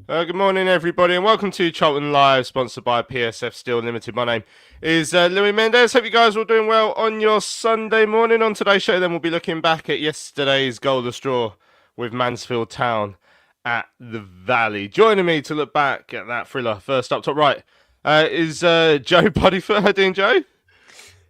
Good morning, everybody, and welcome to Charlton Live, sponsored by PSF Steel Limited. My name is Louis Mendes. Hope you guys are all doing well on your Sunday morning. On today's show, then, we'll be looking back at yesterday's goalless draw with Mansfield Town at the Valley. Joining me to look back at that thriller, first up top right, is Joe Bodyfoot. How you doing, Joe?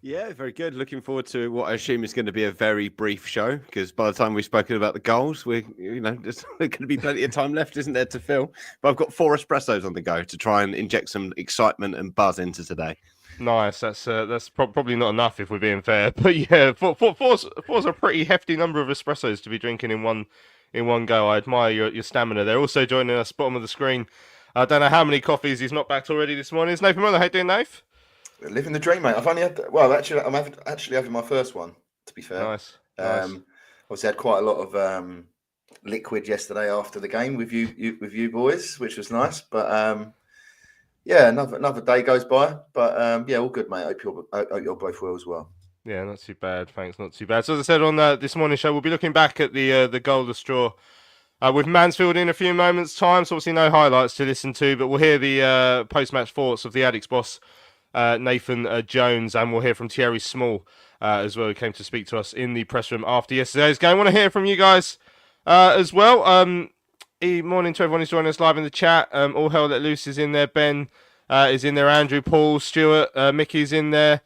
Yeah, very good. Looking forward to what I assume is going to be a very brief show, because by the time we've spoken about the goals, there's going to be plenty of time left, isn't there, to fill? But I've got 4 espressos on the go to try and inject some excitement and buzz into today. Nice. That's probably not enough if we're being fair, but yeah, four's a pretty hefty number of espressos to be drinking in one go. I admire your stamina there. Also joining us, bottom of the screen. I don't know how many coffees he's not backed already this morning. It's Nathan Miller. How you doing, Nath? Living the dream, mate. I've only had, I'm actually having my first one, to be fair. Nice. Obviously had quite a lot of liquid yesterday after the game with you boys, which was nice. But yeah, another day goes by. But yeah, all good, mate. Hope you're both well as well. Yeah, not too bad. Thanks, not too bad. So as I said on this morning's show, we'll be looking back at the goalless draw with Mansfield in a few moments' time. So obviously no highlights to listen to, but we'll hear the post-match thoughts of the Addicts boss, Nathan Jones, and we'll hear from Thierry Small as well, who came to speak to us in the press room after yesterday's game. I want to hear from you guys as well. Morning to everyone who's joining us live in the chat. All Hell Let Loose is in there. Ben is in there. Andrew, Paul, Stuart, Mickey's in there.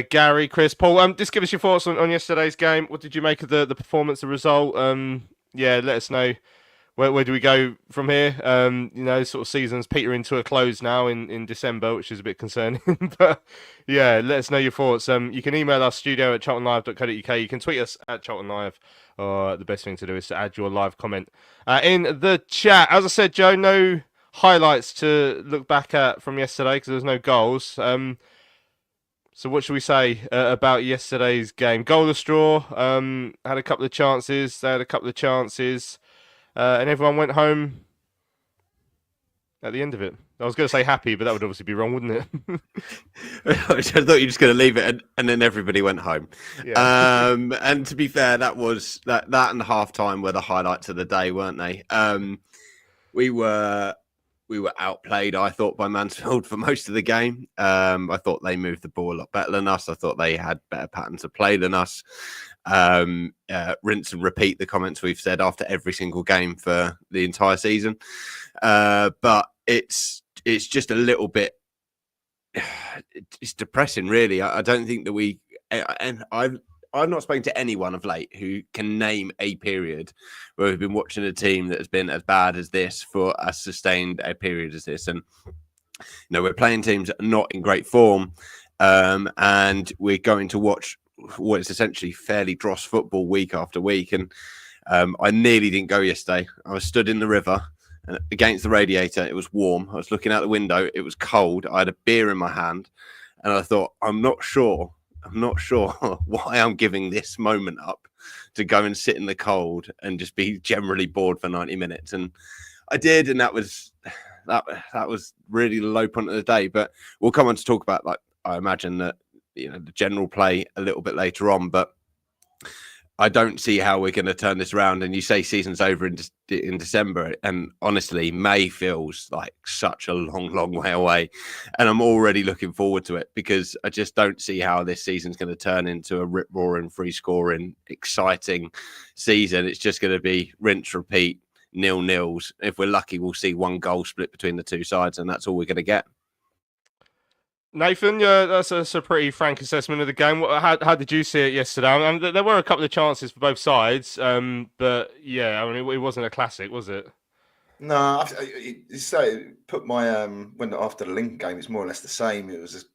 Gary, Chris, Paul. Just give us your thoughts on yesterday's game. What did you make of the performance, the result? Yeah, let us know. Where do we go from here? Sort of season's petering to a close now in December, which is a bit concerning. But yeah, let us know your thoughts. You can email us, studio@charltonlive.co.uk. You can tweet us at charltonlive. Or the best thing to do is to add your live comment in the chat. As I said, Joe, no highlights to look back at from yesterday because there was no goals. So what should we say about yesterday's game? Goalless draw. Had a couple of chances. They had a couple of chances. And everyone went home at the end of it. I was going to say happy, but that would obviously be wrong, wouldn't it? I thought you were just going to leave it and then everybody went home. Yeah. And to be fair, that and half time were the highlights of the day, weren't they? We were outplayed, I thought, by Mansfield for most of the game. I thought they moved the ball a lot better than us. I thought they had better patterns of play than us. Rinse and repeat the comments we've said after every single game for the entire season. But it's just a little bit, it's depressing, really. I don't think that and I've not spoken to anyone of late who can name a period where we've been watching a team that has been as bad as this for as sustained a period as this. And, we're playing teams that are not in great form. And we're going to watch what is essentially fairly dross football week after week. And I nearly didn't go yesterday. I was stood in the river and against the radiator. It was warm. I was looking out the window. It was cold. I had a beer in my hand. And I thought, I'm not sure why I'm giving this moment up to go and sit in the cold and just be generally bored for 90 minutes. And I did. And that was really the low point of the day. But we'll come on to talk about, I imagine that, the general play a little bit later on. But I don't see how we're going to turn this around. And you say season's over in December, and honestly, May feels like such a long, long way away. And I'm already looking forward to it because I just don't see how this season's going to turn into a rip-roaring, free-scoring, exciting season. It's just going to be rinse, repeat, 0-0s. If we're lucky, we'll see one goal split between the two sides, and that's all we're going to get. Nathan, yeah, that's a pretty frank assessment of the game. How did you see it yesterday? I mean, there were a couple of chances for both sides, but yeah, I mean, it wasn't a classic, was it? No, put my when after the Lincoln game, it's more or less the same. It was just,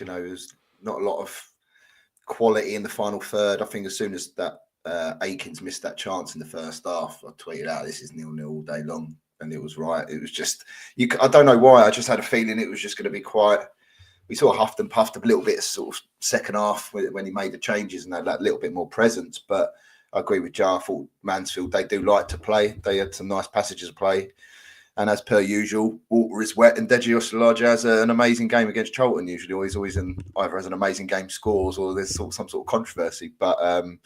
it was not a lot of quality in the final third. I think as soon as that Akins missed that chance in the first half, I tweeted out, "This is 0-0 all day long," and it was right. It was just I don't know why. I just had a feeling it was just going to be quite. We sort of huffed and puffed a little bit sort of second half when he made the changes and had that little bit more presence. But I agree with Jar. I thought Mansfield, they do like to play. They had some nice passages of play. And as per usual, Walter is wet and Deji Oshalaja has an amazing game against Charlton usually. Or he's always either has an amazing game, scores, or there's some sort of controversy. But I mean,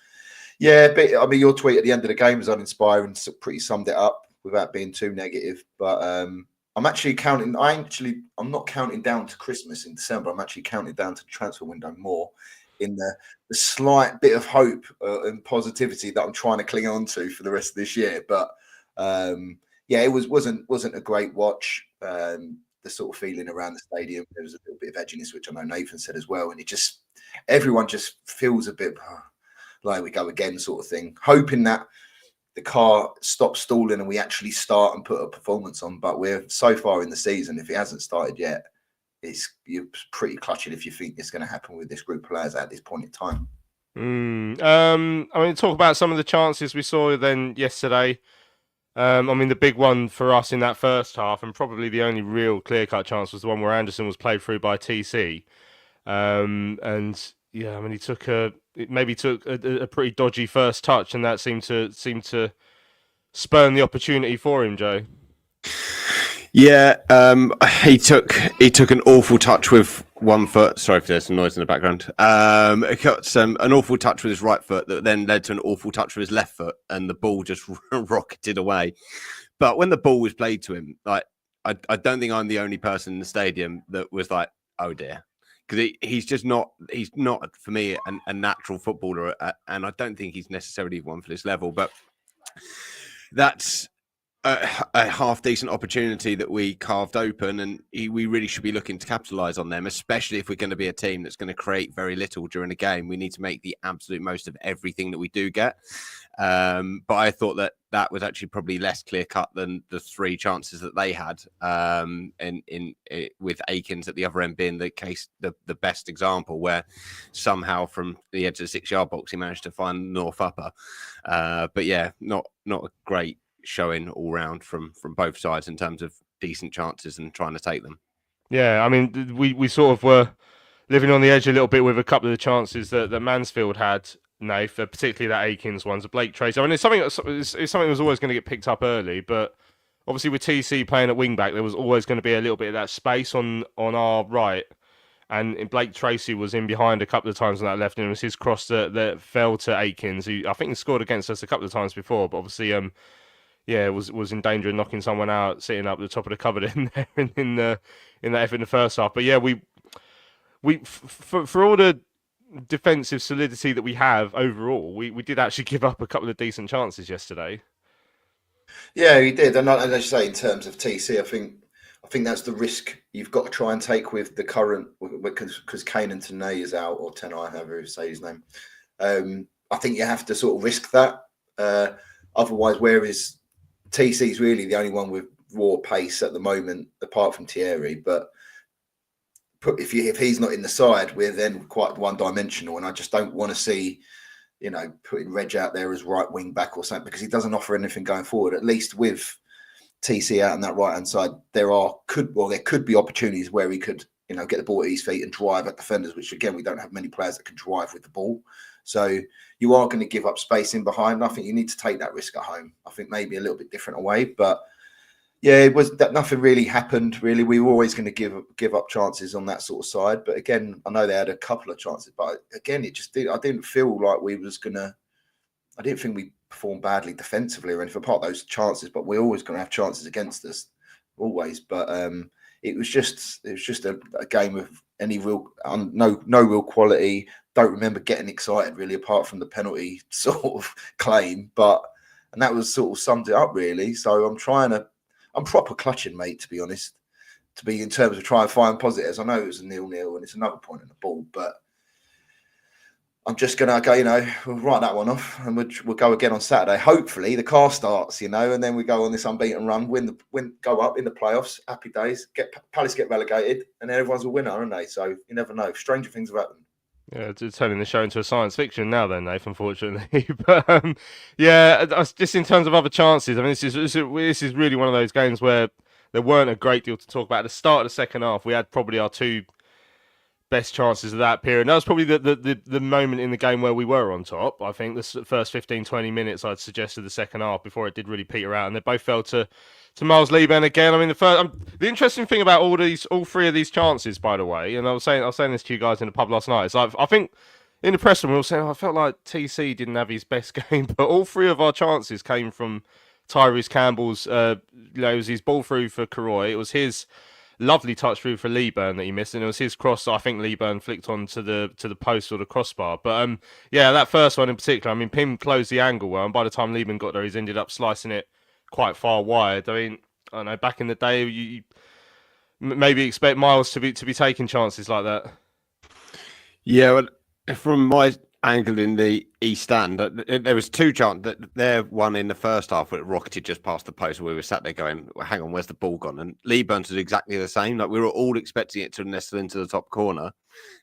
your tweet at the end of the game was uninspiring, pretty summed it up without being too negative. But I'm actually counting. I'm not counting down to Christmas in December. I'm actually counting down to the transfer window more, in the slight bit of hope and positivity that I'm trying to cling on to for the rest of this year. But it wasn't a great watch. The sort of feeling around the stadium, there was a little bit of edginess, which I know Nathan said as well, and everyone just feels a bit like we go again, sort of thing, hoping that the car stops stalling and we actually start and put a performance on. But we're so far in the season, if it hasn't started yet, you're pretty clutching if you think it's going to happen with this group of players at this point in time. I mean, talk about some of the chances we saw then yesterday. I mean, the big one for us in that first half, and probably the only real clear-cut chance, was the one where Anderson was played through by TC. And yeah, I mean, he took a pretty dodgy first touch, and that seemed to spurn the opportunity for him, Joe. Yeah, he took an awful touch with one foot. Sorry if there's some noise in the background. He got an awful touch with his right foot that then led to an awful touch with his left foot, and the ball just rocketed away. But when the ball was played to him, like I don't think I'm the only person in the stadium that was like, "Oh dear." Because he's not for me a natural footballer, and I don't think he's necessarily one for this level. But that's a half decent opportunity that we carved open, and we really should be looking to capitalise on them, especially if we're going to be a team that's going to create very little during a game. We need to make the absolute most of everything that we do get. But I thought that was actually probably less clear cut than the three chances that they had, with Akins at the other end being the best example, where somehow from the edge of the 6-yard box he managed to find North Upper. But yeah, not a great showing all round from both sides in terms of decent chances and trying to take them. Yeah, I mean, we sort of were living on the edge a little bit with a couple of the chances that Mansfield had, Nath, particularly that Akins one's a Blake Tracy. I mean, it's something that was always going to get picked up early, but obviously with TC playing at wing back, there was always going to be a little bit of that space on our right, and Blake Tracy was in behind a couple of times on that left, and it was his cross that fell to Akins, who I think he scored against us a couple of times before, but obviously was in danger of knocking someone out sitting up at the top of the cupboard in there in that effort in the first half. But yeah, we for all the defensive solidity that we have overall, we did actually give up a couple of decent chances yesterday. Yeah, he did, and as you say, in terms of TC, I think that's the risk you've got to try and take with the current, because Kane and Tenay is out, or Tenay, however you say his name. I think you have to sort of risk that. Otherwise, whereas TC's really the only one with raw pace at the moment, apart from Thierry. But if he's not in the side, we're then quite one-dimensional, and I just don't want to see, putting Reg out there as right wing back or something, because he doesn't offer anything going forward. At least with TC out on that right-hand side, there could be opportunities where he could, get the ball at his feet and drive at defenders, which again, we don't have many players that can drive with the ball. So you are going to give up space in behind. I think you need to take that risk at home. I think maybe a little bit different away, but yeah, it was that nothing really happened. Really, we were always going to give up chances on that sort of side. But again, I know they had a couple of chances, but again, I didn't feel like we was going to I didn't think we performed badly defensively or anything apart those chances, but we're always going to have chances against us, always. But it was just a game of any real no real quality. Don't remember getting excited really, apart from the penalty sort of claim. And that was sort of summed it up really. So I'm proper clutching, mate, to be honest. To be in terms of trying to find positives. I know it was a 0-0 and it's another point in the ball, but I'm just going to go, we'll write that one off and we'll go again on Saturday. Hopefully the car starts, and then we go on this unbeaten run, go up in the playoffs, happy days, Palace get relegated, and then everyone's a winner, aren't they? So you never know. Stranger things have happened. Yeah, it's turning the show into a science fiction now, then, Nathan. Unfortunately, but yeah, just in terms of other chances, I mean, this is really one of those games where there weren't a great deal to talk about. At the start of the second half, we had probably our two best chances of that period. And that was probably the moment in the game where we were on top. I think the first 15, 20 minutes I'd suggested the second half before it did really peter out, and they both fell to Miles Lieben again. I mean, the interesting thing about all three of these chances, by the way, and I was saying this to you guys in the pub last night, is I think in the press room we were saying I felt like TC didn't have his best game, but all three of our chances came from Tyrese Campbell's. It was his ball through for Karoy. It was his lovely touch through for Lieben that he missed, and it was his cross. I think Lieben flicked onto the post or the crossbar. But yeah, that first one in particular. I mean, Pim closed the angle well, and by the time Lieben got there, he's ended up slicing it quite far wide. I mean, I don't know. Back in the day, you maybe expect Miles to be taking chances like that. Yeah, well, from my angle in the East Stand, there was two chances. There one in the first half where it rocketed just past the post, where we were sat there going, hang on, where's the ball gone? And Lieben's was exactly the same. Like, we were all expecting it to nestle into the top corner,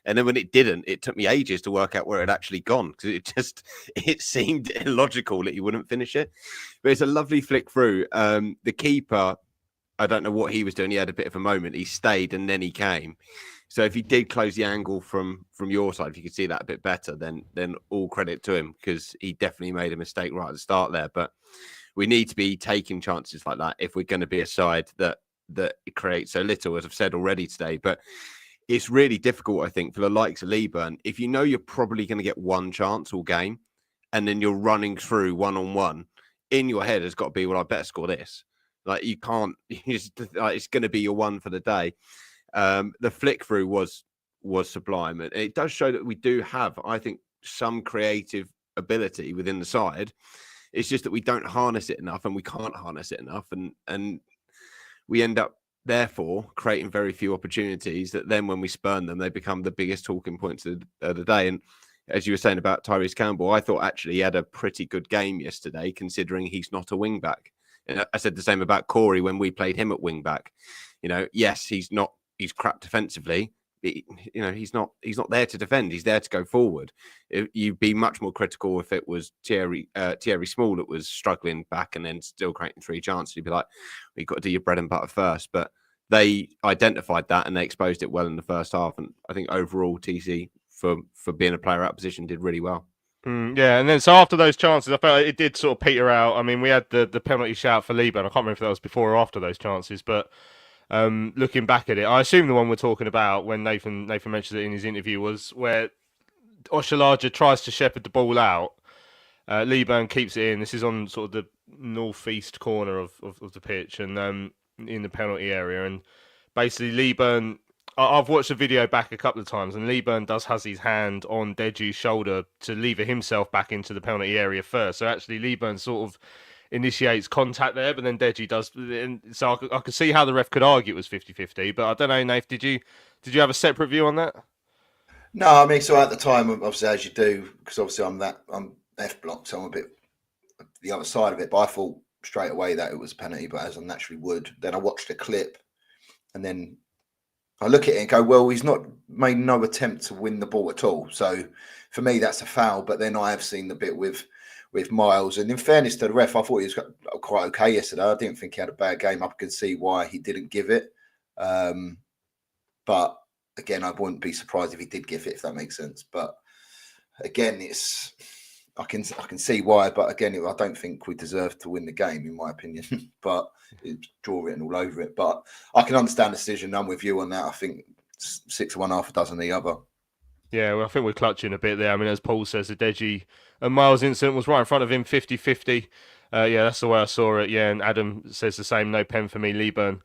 and then when it didn't, it took me ages to work out where it had actually gone, because it seemed illogical that he wouldn't finish it. But it's a lovely flick through. The keeper, I don't know what he was doing. He had a bit of a moment. He stayed and then he came. So if he did close the angle from your side, if you could see that a bit better, then all credit to him, because he definitely made a mistake right at the start there. But we need to be taking chances like that if we're going to be a side that it creates so little, as I've said already today. But it's really difficult, I think, for the likes of Lieben. If you know you're probably going to get one chance all game, and then you're running through one-on-one, in your head has got to be, well, I better score this. Like, you can't, it's going to be your one for the day. The flick through was sublime, and it does show that we do have, I think, some creative ability within the side. It's just that we don't harness it enough, and we can't harness it enough, and we end up therefore creating very few opportunities that then, when we spurn them, they become the biggest talking points of the day. And as you were saying about Tyrese Campbell, I thought actually he had a pretty good game yesterday, considering he's not a wing back. And I said the same about Corey when we played him at wing back. Yes, he's crap defensively. He's not there to defend. He's there to go forward. You'd be much more critical if it was Thierry Small that was struggling back and then still creating three chances. You'd be like, well, you've got to do your bread and butter first. But they identified that and they exposed it well in the first half. And I think overall, TC, for being a player out of position, did really well. Yeah, and then so after those chances, I felt like it did sort of peter out. I mean, we had the penalty shout for Lieben. I can't remember if that was before or after those chances, but looking back at it, I assume the one we're talking about when Nathan mentioned it in his interview was where Oshalaja tries to shepherd the ball out. Lieben keeps it in. This is on sort of the northeast corner of the pitch and in the penalty area. And basically, Lieben, I've watched the video back a couple of times, and Lieben has his hand on Deji's shoulder to lever himself back into the penalty area first. So actually, Lieben sort of initiates contact there, but then Deji does. So I could see how the ref could argue it was 50-50, but I don't know, Nath, did you have a separate view on that? No, I mean, so at the time, obviously, as you do, because obviously I'm F block, so I'm a bit the other side of it, but I thought straight away that it was a penalty, but as I naturally would. Then I watched the clip, and then I look at it and go, well, he's not made no attempt to win the ball at all. So for me, that's a foul. But then I have seen the bit with Miles. And in fairness to the ref, I thought he was quite okay yesterday. I didn't think he had a bad game. I could see why he didn't give it. But again, I wouldn't be surprised if he did give it, if that makes sense. But again, I can see why. But again, I don't think we deserve to win the game, in my opinion. But it's draw written all over it. But I can understand the decision. I'm with you on that. I think 6 of one, half a dozen the other. Yeah, well, I think we're clutching a bit there. I mean, as Paul says, the Deji and Miles incident was right in front of him, 50-50. Yeah, that's the way I saw it. Yeah, and Adam says the same. No pen for me. Leeburn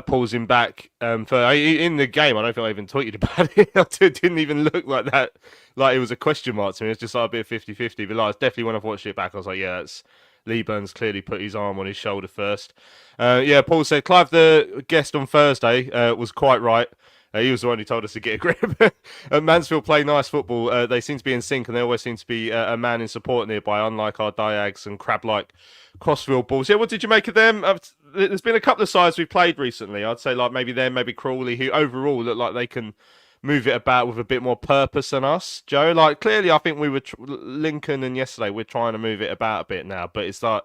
pulls him back. In the game, I don't think I even tweeted about it. It didn't even look like that. Like it was a question mark to me. It's just like a bit of 50-50. But like, definitely when I've watched it back, I was like, yeah, that's Leeburn's clearly put his arm on his shoulder first. Yeah, Paul said Clive, the guest on Thursday, was quite right. He was the one who told us to get a grip. Mansfield play nice football. They seem to be in sync, and there always seems to be a man in support nearby, unlike our Diags and crab-like Crossfield balls. Yeah, what did you make of them? There's been a couple of sides we've played recently. I'd say like maybe them, maybe Crawley, who overall look like they can move it about with a bit more purpose than us. Joe, like clearly, I think we were Lincoln and yesterday we're trying to move it about a bit now, but it's like.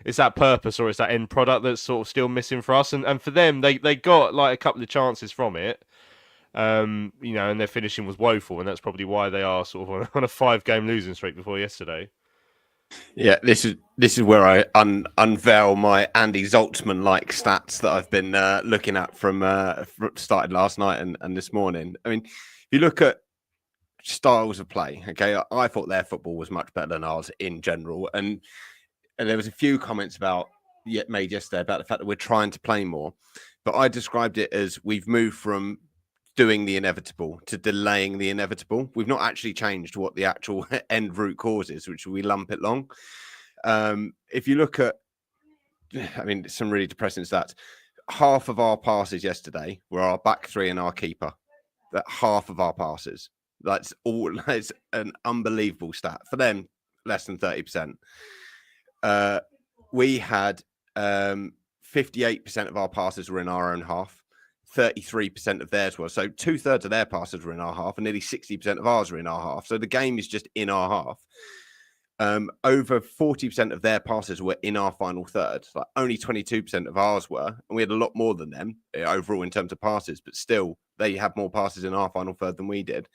It's that purpose or it's that end product that's sort of still missing for us. And for them, they got like a couple of chances from it. And their finishing was woeful, and that's probably why they are sort of on a 5-game losing streak before yesterday. Yeah, this is where I unveil my Andy Zoltzman-like stats that I've been looking at from started last night and this morning. I mean, if you look at styles of play, okay, I thought their football was much better than ours in general, and there was a few comments made yesterday about the fact that we're trying to play more, but I described it as we've moved from doing the inevitable to delaying the inevitable. We've not actually changed what the actual end root cause is, which we lump it long. If you look at, I mean, some really depressing stats. Half of our passes yesterday were our back three and our keeper. That half of our passes. That's an unbelievable stat. For them, less than 30%. We had 58% of our passes were in our own half. 33% of theirs were. So 2/3 of their passes were in our half and nearly 60% of ours were in our half. So the game is just in our half. Over 40% of their passes were in our final third. Like only 22% of ours were. And we had a lot more than them overall in terms of passes, but still they had more passes in our final third than we did.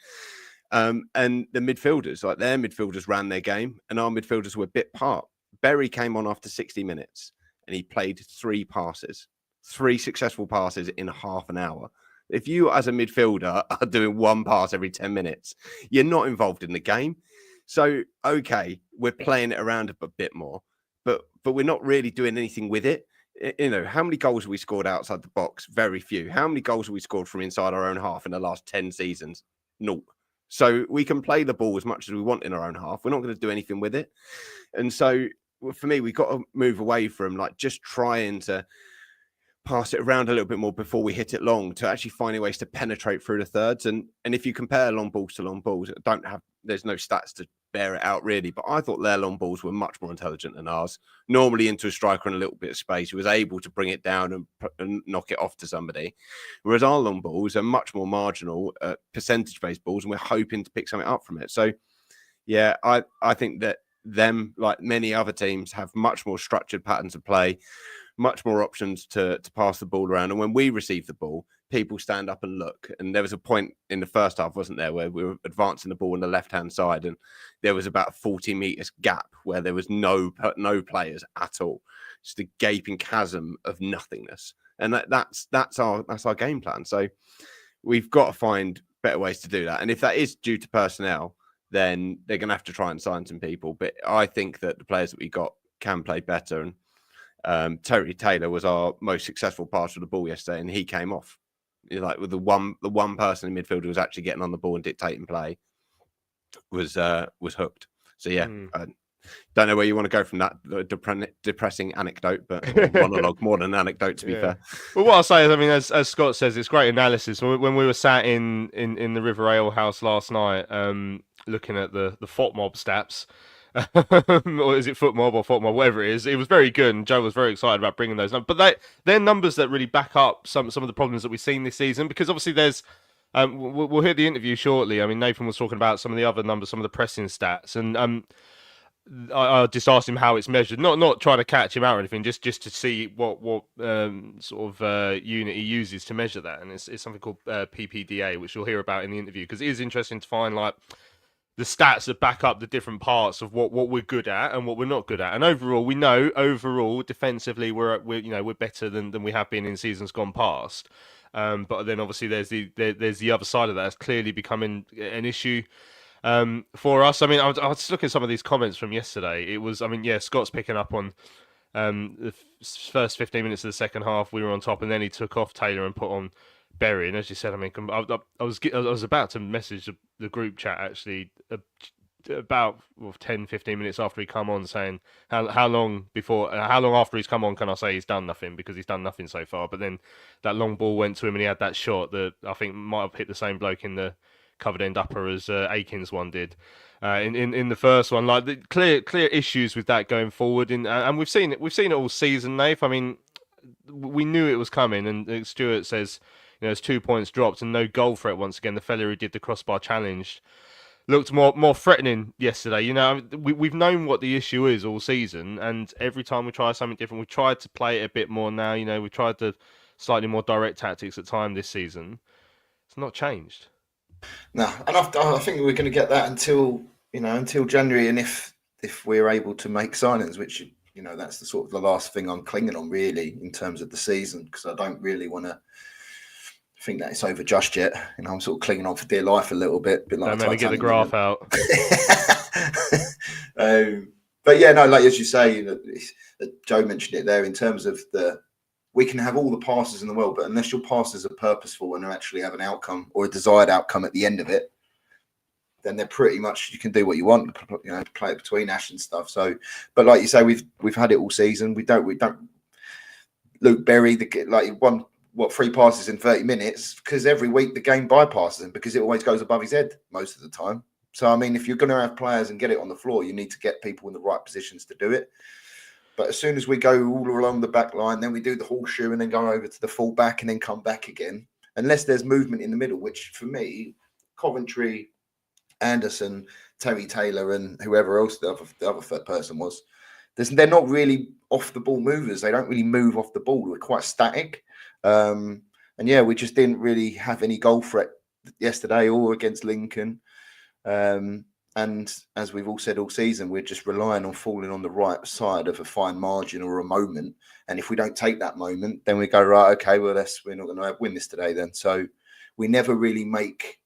And the midfielders, like their midfielders ran their game and our midfielders were bit part. Berry came on after 60 minutes and he played 3 successful passes in half an hour. If you as a midfielder are doing 1 pass every 10 minutes, you're not involved in the game. So, okay, we're playing it around a bit more, but we're not really doing anything with it. How many goals have we scored outside the box? Very few. How many goals have we scored from inside our own half in the last 10 seasons? Naught. So we can play the ball as much as we want in our own half. We're not going to do anything with it. And so for me, we've got to move away from like just trying to pass it around a little bit more before we hit it long to actually finding ways to penetrate through the thirds. And if you compare long balls to long balls, there's no stats to bear it out really, but I thought their long balls were much more intelligent than ours. Normally into a striker in a little bit of space, who was able to bring it down and knock it off to somebody. Whereas our long balls are much more marginal, percentage-based balls, and we're hoping to pick something up from it. So, yeah, I think that them, like many other teams, have much more structured patterns of play, much more options to pass the ball around. And when we receive the ball, people stand up and look. And there was a point in the first half, wasn't there, where we were advancing the ball on the left-hand side and there was about a 40 metres gap where there was no players at all. Just a gaping chasm of nothingness. And that's our game plan. So we've got to find better ways to do that. And if that is due to personnel, then they're going to have to try and sign some people. But I think that the players that we got can play better. And Terry Taylor was our most successful passer of the ball yesterday, and he came off. Like with the one person in midfield who was actually getting on the ball and dictating play was hooked. So yeah, I don't know where you want to go from that depressing anecdote, but monologue more than an anecdote to be fair. Well, what I'll say is, I mean, as Scott says, it's great analysis. When we were sat in the River Ale House last night, looking at the FOTMob stats. Or is it FootMob or FOTMob, whatever it is? It was very good, and Joe was very excited about bringing those numbers. But they're numbers that really back up some of the problems that we've seen this season. Because obviously, there's we'll hear the interview shortly. I mean, Nathan was talking about some of the other numbers, some of the pressing stats, and I just asked him how it's measured. Not trying to catch him out or anything, just to see what sort of unit he uses to measure that. And it's something called PPDA, which you'll hear about in the interview, because it is interesting to find like the stats that back up the different parts of what we're good at and what we're not good at. And overall, we know defensively we're better than we have been in seasons gone past. But then obviously there's the other side of that. It's clearly becoming an issue for us. I mean, I was looking at some of these comments from yesterday. It was, I mean, yeah, Scott's picking up on the first 15 minutes of the second half. We were on top, and then he took off Taylor and put on Berry. And as you said, I mean, I was about to message the group chat actually about 10, 15 minutes after he come on, saying how long after he's come on can I say he's done nothing, because he's done nothing so far. But then that long ball went to him and he had that shot that I think might have hit the same bloke in the covered end upper as Aikens one did in the first one. Like the clear issues with that going forward, and we've seen it all season, Nath. I mean, we knew it was coming, and Stuart says, you know, there's 2 points dropped and no goal threat once again. The fella who did the crossbar challenge looked more threatening yesterday. You know, we've known what the issue is all season, and every time we try something different, we tried to play it a bit more now. You know, we tried the slightly more direct tactics at time this season. It's not changed. No, and I think we're going to get that until January, and if we're able to make signings, which, you know, that's the sort of the last thing I'm clinging on really in terms of the season, because I don't really want to think that it's over just yet. You know, I'm sort of clinging on for dear life a little bit like maybe get the graph out. But yeah, no, like as you say, you know, Joe mentioned it there in terms of we can have all the passes in the world, but unless your passes are purposeful and actually have an outcome or a desired outcome at the end of it, then they're pretty much, you can do what you want, you know, play it between Ash and stuff. So, but like you say, we've had it all season. We don't. Luke Berry, like one. 3 passes in 30 minutes, because every week the game bypasses him because it always goes above his head most of the time. So, I mean, if you're going to have players and get it on the floor, you need to get people in the right positions to do it. But as soon as we go all along the back line, then we do the horseshoe and then go over to the full back and then come back again. Unless there's movement in the middle, which for me, Coventry, Anderson, Terry Taylor and whoever else the other third person was, they're not really off the ball movers. They don't really move off the ball. They're quite static. And yeah, we just didn't really have any goal threat yesterday or against Lincoln. And as we've all said all season, we're just relying on falling on the right side of a fine margin or a moment. And if we don't take that moment, then we go, right, okay, well, we're not going to win this today then. So we never really make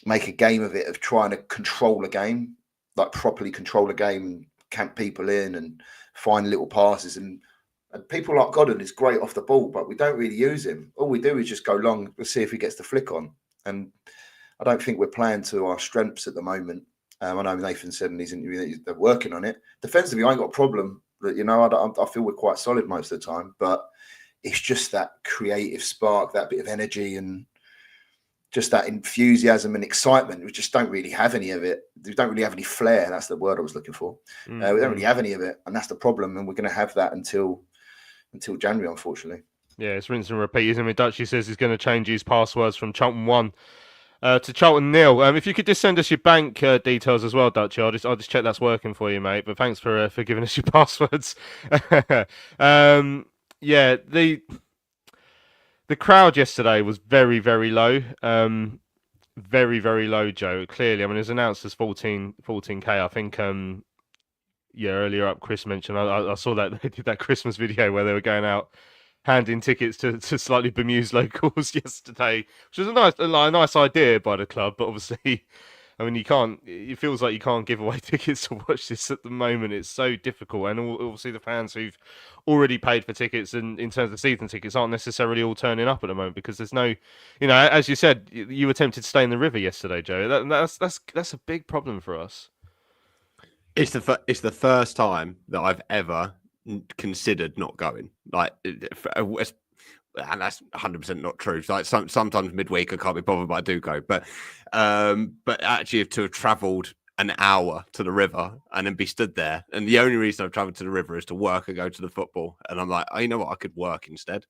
a game of it, of trying to control a game, like properly control a game and camp people in and find little passes. And people like Godden is great off the ball, but we don't really use him. All we do is just go long, we'll see if he gets the flick on. And I don't think we're playing to our strengths at the moment. I know Nathan said in his interview that they're working on it. Defensively, I ain't got a problem. But, you know, I feel we're quite solid most of the time. But it's just that creative spark, that bit of energy and just that enthusiasm and excitement. We just don't really have any of it. We don't really have any flair. That's the word I was looking for. We don't really have any of it. And that's the problem. And we're going to have that until January, unfortunately. Yeah, it's rinse and repeat, isn't it? Dutchy says he's going to change his passwords from Charlton 1 to Charlton 0. If you could just send us your bank details as well, Dutchy, I'll just check that's working for you, mate. But thanks for giving us your passwords. Yeah, the crowd yesterday was very, very low. Very, very low, Joe. Clearly, I mean, it was announced as 14K. I think, earlier up, Chris mentioned, I saw that they did that Christmas video where they were going out handing tickets to slightly bemused locals yesterday, which was a nice idea by the club. But obviously, I mean, it feels like you can't give away tickets to watch this at the moment. It's so difficult. And obviously the fans who've already paid for tickets and in terms of season tickets aren't necessarily all turning up at the moment because there's no, you know, as you said, you attempted to stay in the river yesterday, Joe. That's a big problem for us. It's the first time that I've ever considered not going. Like, and that's 100% not true. Like sometimes midweek I can't be bothered, but I do go. But actually to have travelled an hour to the river and then be stood there, and the only reason I've travelled to the river is to work or go to the football, and I'm like, oh, you know what, I could work instead.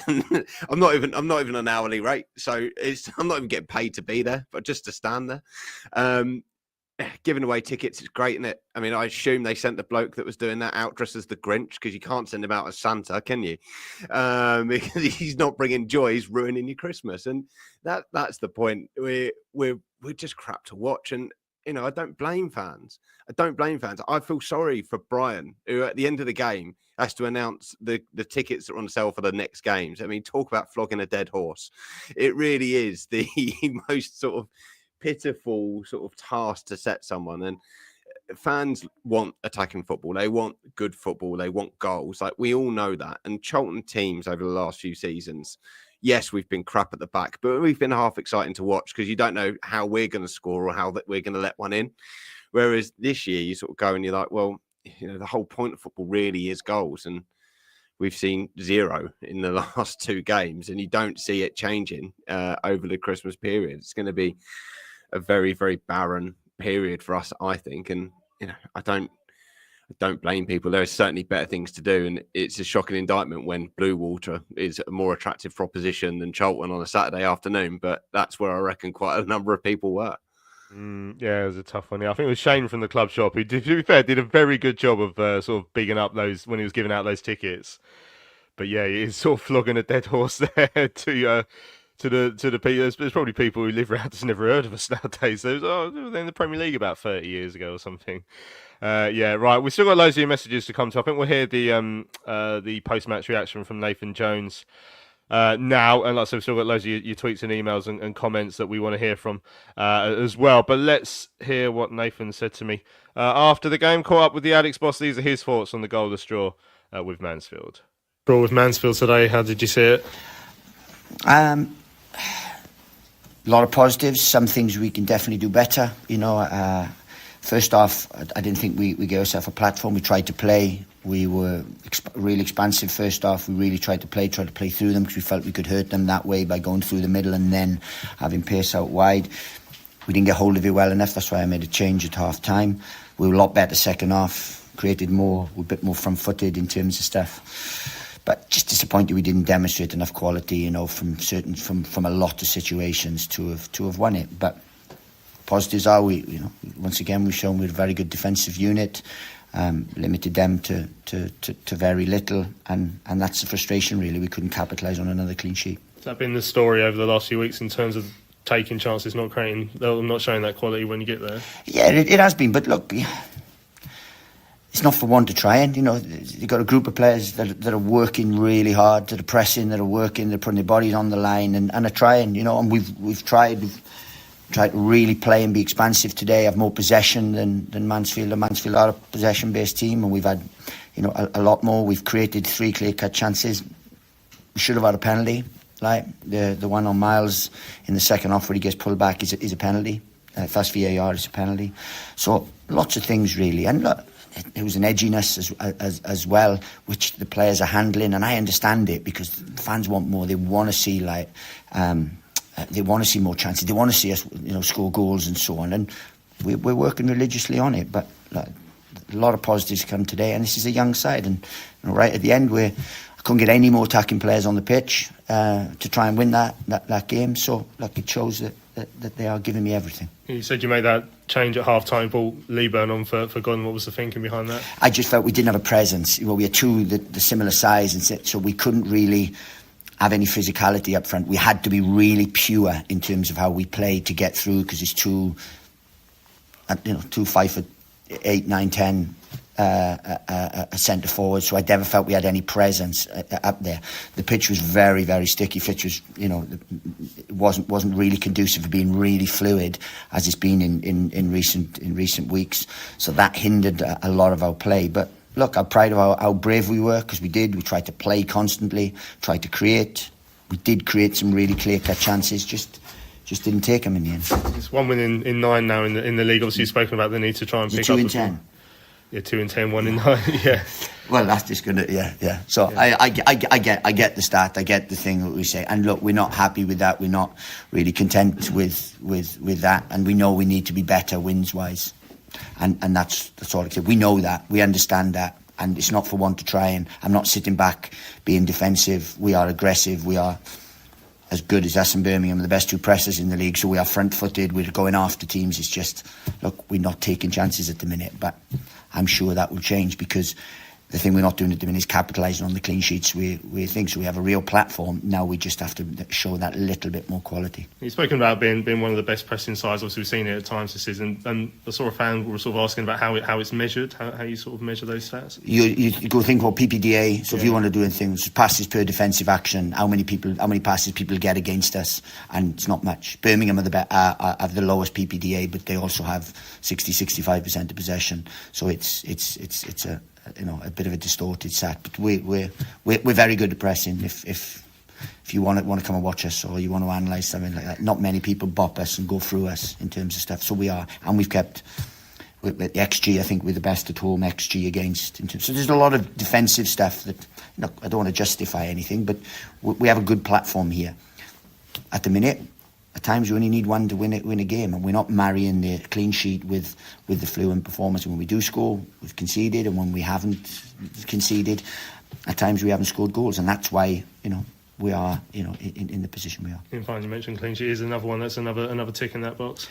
And I'm not even an hourly rate, so I'm not even getting paid to be there, but just to stand there. Giving away tickets is great, isn't it? I mean, I assume they sent the bloke that was doing that out dressed as the Grinch, because you can't send him out as Santa, can you? Because he's not bringing joy, he's ruining your Christmas, and that's the point. We're just crap to watch, and I don't blame fans. I feel sorry for Brian, who at the end of the game has to announce the tickets that are on sale for the next games. I mean, talk about flogging a dead horse. It really is the most sort of pitiful sort of task to set someone. And fans want attacking football. They want good football. They want goals. Like, we all know that. And Charlton teams over the last few seasons, yes, we've been crap at the back, but we've been half exciting to watch because you don't know how we're going to score or how that we're going to let one in. Whereas this year, you sort of go and you're like, well, the whole point of football really is goals. And we've seen 0 in the last 2 games, and you don't see it changing over the Christmas period. It's going to be a very, very barren period for us, I think. And, I don't blame people. There are certainly better things to do. And it's a shocking indictment when Blue Water is a more attractive proposition than Charlton on a Saturday afternoon. But that's where I reckon quite a number of people were. Yeah, it was a tough one. Yeah, I think it was Shane from the club shop who, to be fair, did a very good job of sort of bigging up those when he was giving out those tickets. But yeah, he's sort of flogging a dead horse there to the people. There's probably people who live around that's never heard of us nowadays. They were in the Premier League about 30 years ago or something. Yeah, right. We've still got loads of your messages to come to. I think we'll hear the post-match reaction from Nathan Jones now, and like I said, we've still got loads of your tweets and emails and comments that we want to hear from as well. But let's hear what Nathan said to me after the game. Caught up with the Addicts boss. These are his thoughts on the goalless draw with Mansfield. Draw with Mansfield today. How did you see it? A lot of positives. Some things we can definitely do better. First off, I didn't think we gave ourselves a platform. We tried to play. We were really expansive first off. We really tried to play through them because we felt we could hurt them that way by going through the middle and then having pace out wide. We didn't get hold of it well enough. That's why I made a change at half time. We were a lot better second half, created more, we're a bit more front-footed in terms of stuff. But just disappointed we didn't demonstrate enough quality, from a lot of situations to have won it. But positives are once again we've shown we're a very good defensive unit. Limited them to very little, and that's the frustration really. We couldn't capitalise on another clean sheet. Has that been the story over the last few weeks in terms of taking chances, not showing that quality when you get there? Yeah, it has been. But look, it's not for one to try and you've got a group of players that are working really hard, that are pressing, that are working, they're putting their bodies on the line and are trying. And we've tried to really play and be expansive today, have more possession than Mansfield. And Mansfield are a possession-based team, and we've had, a lot more. We've created 3 clear-cut chances. We should have had a penalty, like the one on Miles in the second half where he gets pulled back is a penalty. If that's VAR, it's a penalty. So lots of things really, and look, it was an edginess as well, which the players are handling, and I understand it because fans want more. They want to see they want to see more chances. They want to see us, score goals and so on. And we're working religiously on it. But a lot of positives come today. And this is a young side. And right at the end, I couldn't get any more attacking players on the pitch to try and win that game. So it shows that they are giving me everything. You said you made that change at half-time, brought Leeburn on for Gordon. What was the thinking behind that? I just felt we didn't have a presence. We had 2 the similar size, and so we couldn't really have any physicality up front. We had to be really pure in terms of how we played to get through because it's 2 5'8", 9, 10 centre forward. So I never felt we had any presence up there. The pitch was very, very sticky. Pitch was, it wasn't really conducive for being really fluid as it's been in recent weeks. So that hindered a lot of our play. But look, I'm proud of how brave we were because we tried to play constantly, tried to create. We did create some really clear-cut chances, just didn't take them in the end. It's 1 win in 9 now in the league. Obviously, you've spoken about the need to try and pick up. 2 in 10. Yeah, 2 in 10, 1 in 9. Yeah. Well, that's just gonna. Yeah. So yeah. I get the stat. I get the thing that we say. And look, we're not happy with that. We're not really content with that. And we know we need to be better wins wise. And that's all I say. We know that. We understand that. And it's not for one to try. And I'm not sitting back being defensive. We are aggressive. We are as good as us and Birmingham, the best 2 pressers in the league. So we are front-footed. We're going after teams. It's just, look, we're not taking chances at the minute. But I'm sure that will change because The thing we're not doing at the minute is capitalising on the clean sheets we think. So we have a real platform. Now we just have to show that little bit more quality. You've spoken about being one of the best pressing sides. Obviously, we've seen it at times this season. And I saw a fan were sort of asking about how it's measured, how you sort of measure those stats. You go think about PPDA. So if you want to do things, passes per defensive action, how many passes people get against us, and it's not much. Birmingham have the lowest PPDA, but they also have 60-65% of possession. So it's a bit of a distorted set, but we're very good at pressing. If you want to come and watch us, or you want to analyse something like that, not many people bop us and go through us in terms of stuff. So we are, and we've kept with the XG. I think we're the best at home XG against. So there's a lot of defensive stuff that, I don't want to justify anything, but we have a good platform here. At the minute, at times you only need one to win a game, and we're not marrying the clean sheet with the fluent performance. When we do score, we've conceded, and when we haven't conceded, at times we haven't scored goals, and that's why we are in the position we are. In fact, you mentioned clean sheet is another one. That's another tick in that box.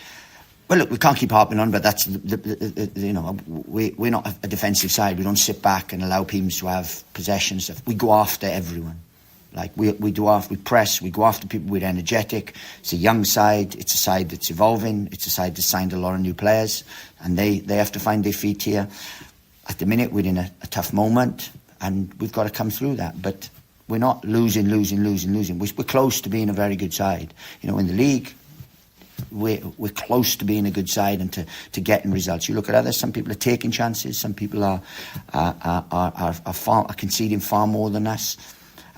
Well, look, we can't keep harping on, but that's we're not a defensive side. We don't sit back and allow teams to have possessions. We go after everyone. Like we press, we go after people, we're energetic. It's a young side, it's a side that's evolving, it's a side that's signed a lot of new players, and they have to find their feet here. At the minute, we're in a tough moment, and we've got to come through that. But we're not losing. We're close to being a very good side. In the league, we're close to being a good side and to getting results. You look at others, some people are taking chances, some people are conceding far more than us.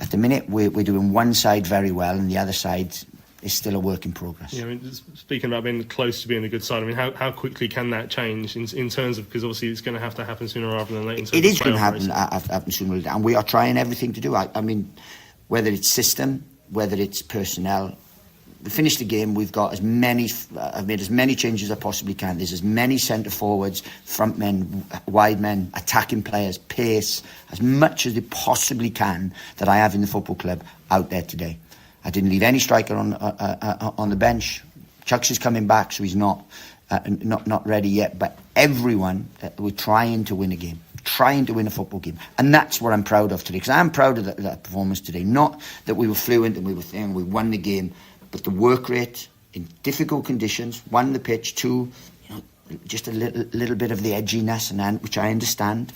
At the minute, we're doing one side very well, and the other side is still a work in progress. Yeah, speaking about being close to being a good side, how quickly can that change in terms of, because obviously it's going to have to happen sooner rather than later. It is going to happen sooner or later, and we are trying everything to do. I mean, whether it's system, whether it's personnel. We finished the game, I've made as many changes as I possibly can. There's as many centre forwards, front men, wide men, attacking players, pace, as much as they possibly can that I have in the football club out there today. I didn't leave any striker on the bench. Chucks is coming back, so he's not ready yet. But everyone, we're trying to win a game, trying to win a football game, and that's what I'm proud of today. Because I'm proud of that performance today. Not that we were fluent and we won the game, but the work rate in difficult conditions, one, the pitch, two, just a little bit of the edginess, which I understand.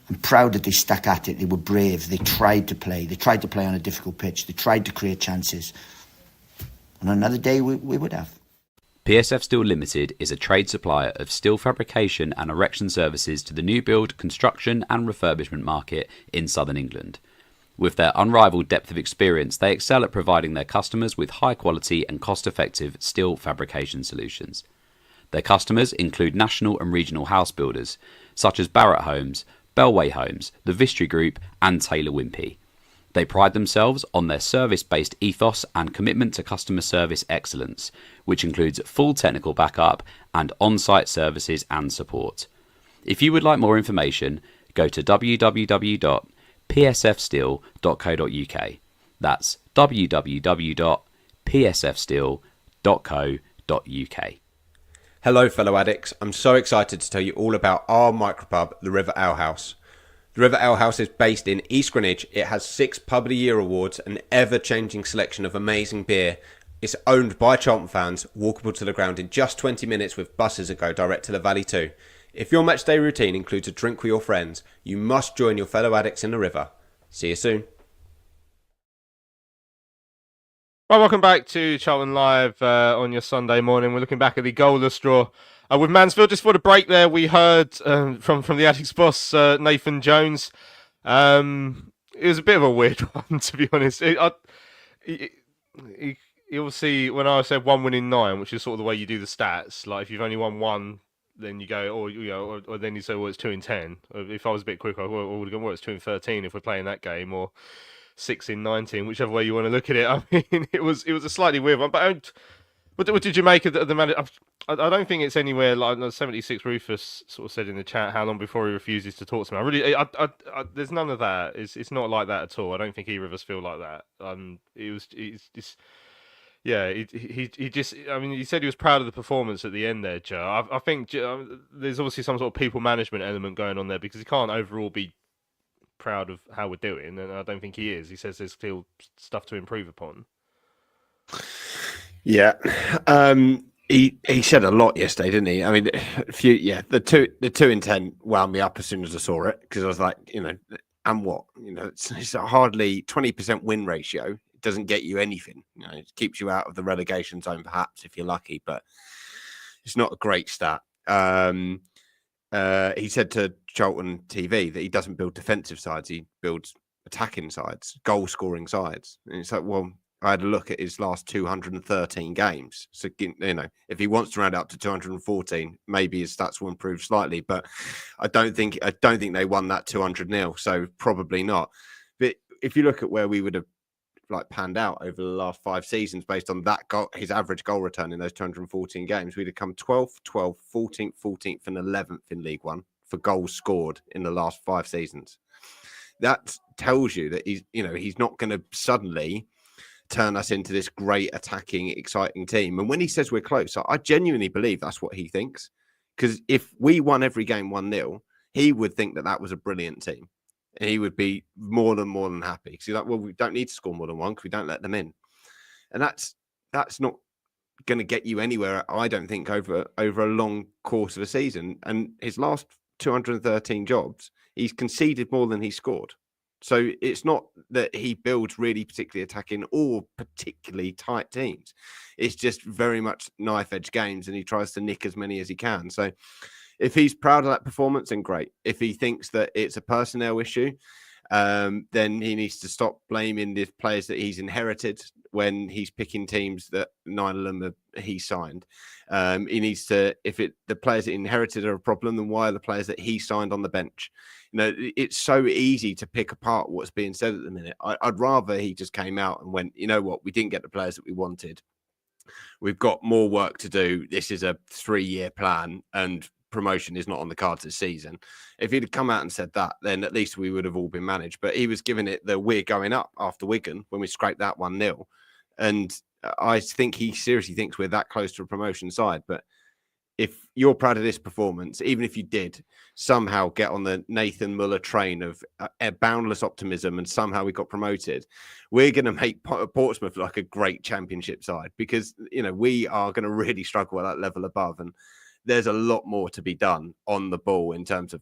I'm proud that they stuck at it. They were brave. They tried to play. They tried to play on a difficult pitch. They tried to create chances. On another day, we would have. PSF Steel Limited is a trade supplier of steel fabrication and erection services to the new build, construction and refurbishment market in southern England. With their unrivaled depth of experience, they excel at providing their customers with high quality and cost-effective steel fabrication solutions. Their customers include national and regional house builders, such as Barratt Homes, Bellway Homes, the Vistry Group and Taylor Wimpey. They pride themselves on their service-based ethos and commitment to customer service excellence, which includes full technical backup and on-site services and support. If you would like more information, go to www.psfsteel.co.uk. That's www.psfsteel.co.uk. Hello, fellow addicts. I'm so excited to tell you all about our micropub, the River Ale House. The River Ale House is based in East Greenwich. It has 6 Pub of the Year awards, an ever-changing selection of amazing beer. It's owned by Charlton fans, walkable to the ground in just 20 minutes with buses that go direct to the Valley too. If your matchday routine includes a drink with your friends, you must join your fellow addicts in the River. See you soon. Well, welcome back to Charlton Live on your Sunday morning. We're looking back at the goalless draw with Mansfield. Just for the break there, we heard from the Addicts boss, Nathan Jones. It was a bit of a weird one, to be honest. You'll see when I said 1 win in 9, which is sort of the way you do the stats. Like if you've only won 1, then you go, or then you say, well, it's 2 in 10. If I was a bit quicker, I would have gone, well, it's 2 in 13 if we're playing that game, or 6 in 19, whichever way you want to look at it. I mean, it was a slightly weird one. But what did you make of the man? I don't think it's anywhere like 76 Rufus sort of said in the chat. How long before he refuses to talk to me? There's none of that. It's not like that at all. I don't think either of us feel like that. He just. I mean, he said he was proud of the performance at the end there, Joe. I think there's obviously some sort of people management element going on there because he can't overall be proud of how we're doing, and I don't think he is. He says there's still stuff to improve upon. Yeah, he said a lot yesterday, didn't he? I mean, the 2 in 10 wound me up as soon as I saw it, because I was like, and what? It's a hardly 20% win ratio. It doesn't get you anything. It keeps you out of the relegation zone, perhaps, if you're lucky, but it's not a great stat. He said to Charlton TV that he doesn't build defensive sides; he builds attacking sides, goal-scoring sides. And it's like, well, I had a look at his last 213 games. So, if he wants to round up to 214, maybe his stats will improve slightly. But I don't think they won that 200-0. So probably not. But if you look at where we would have panned out over the last 5 seasons based on that goal, his average goal return in those 214 games, we'd have come 12th, 12th, 14th, 14th, and 11th in League One for goals scored in the last 5 seasons. That tells you that he's not going to suddenly turn us into this great attacking, exciting team. And when he says we're close, I genuinely believe that's what he thinks. Because if we won every game 1-0, he would think that was a brilliant team. And he would be more than happy. Because he's like, well, we don't need to score more than one because we don't let them in. And that's not going to get you anywhere, I don't think, over a long course of a season. And his last 213 jobs, he's conceded more than he scored. So it's not that he builds really particularly attacking or particularly tight teams. It's just very much knife-edge games, and he tries to nick as many as he can. So if he's proud of that performance, then great. If he thinks that it's a personnel issue, then he needs to stop blaming the players that he's inherited when he's picking teams that 9 of them he signed. He needs to, the players that he inherited are a problem, then why are the players that he signed on the bench? It's so easy to pick apart what's being said at the minute. I'd rather he just came out and went, you know what, we didn't get the players that we wanted. We've got more work to do. This is a 3-year plan, and promotion is not on the cards this season. If he'd come out and said that, then at least we would have all been managed. But he was giving it the we're going up after Wigan when we scraped that 1-0. And I think he seriously thinks we're that close to a promotion side. But if you're proud of this performance, even if you did somehow get on the Nathan Muller train of boundless optimism and somehow we got promoted, we're going to make Portsmouth like a great championship side, because, we are going to really struggle at that level above. And there's a lot more to be done on the ball in terms of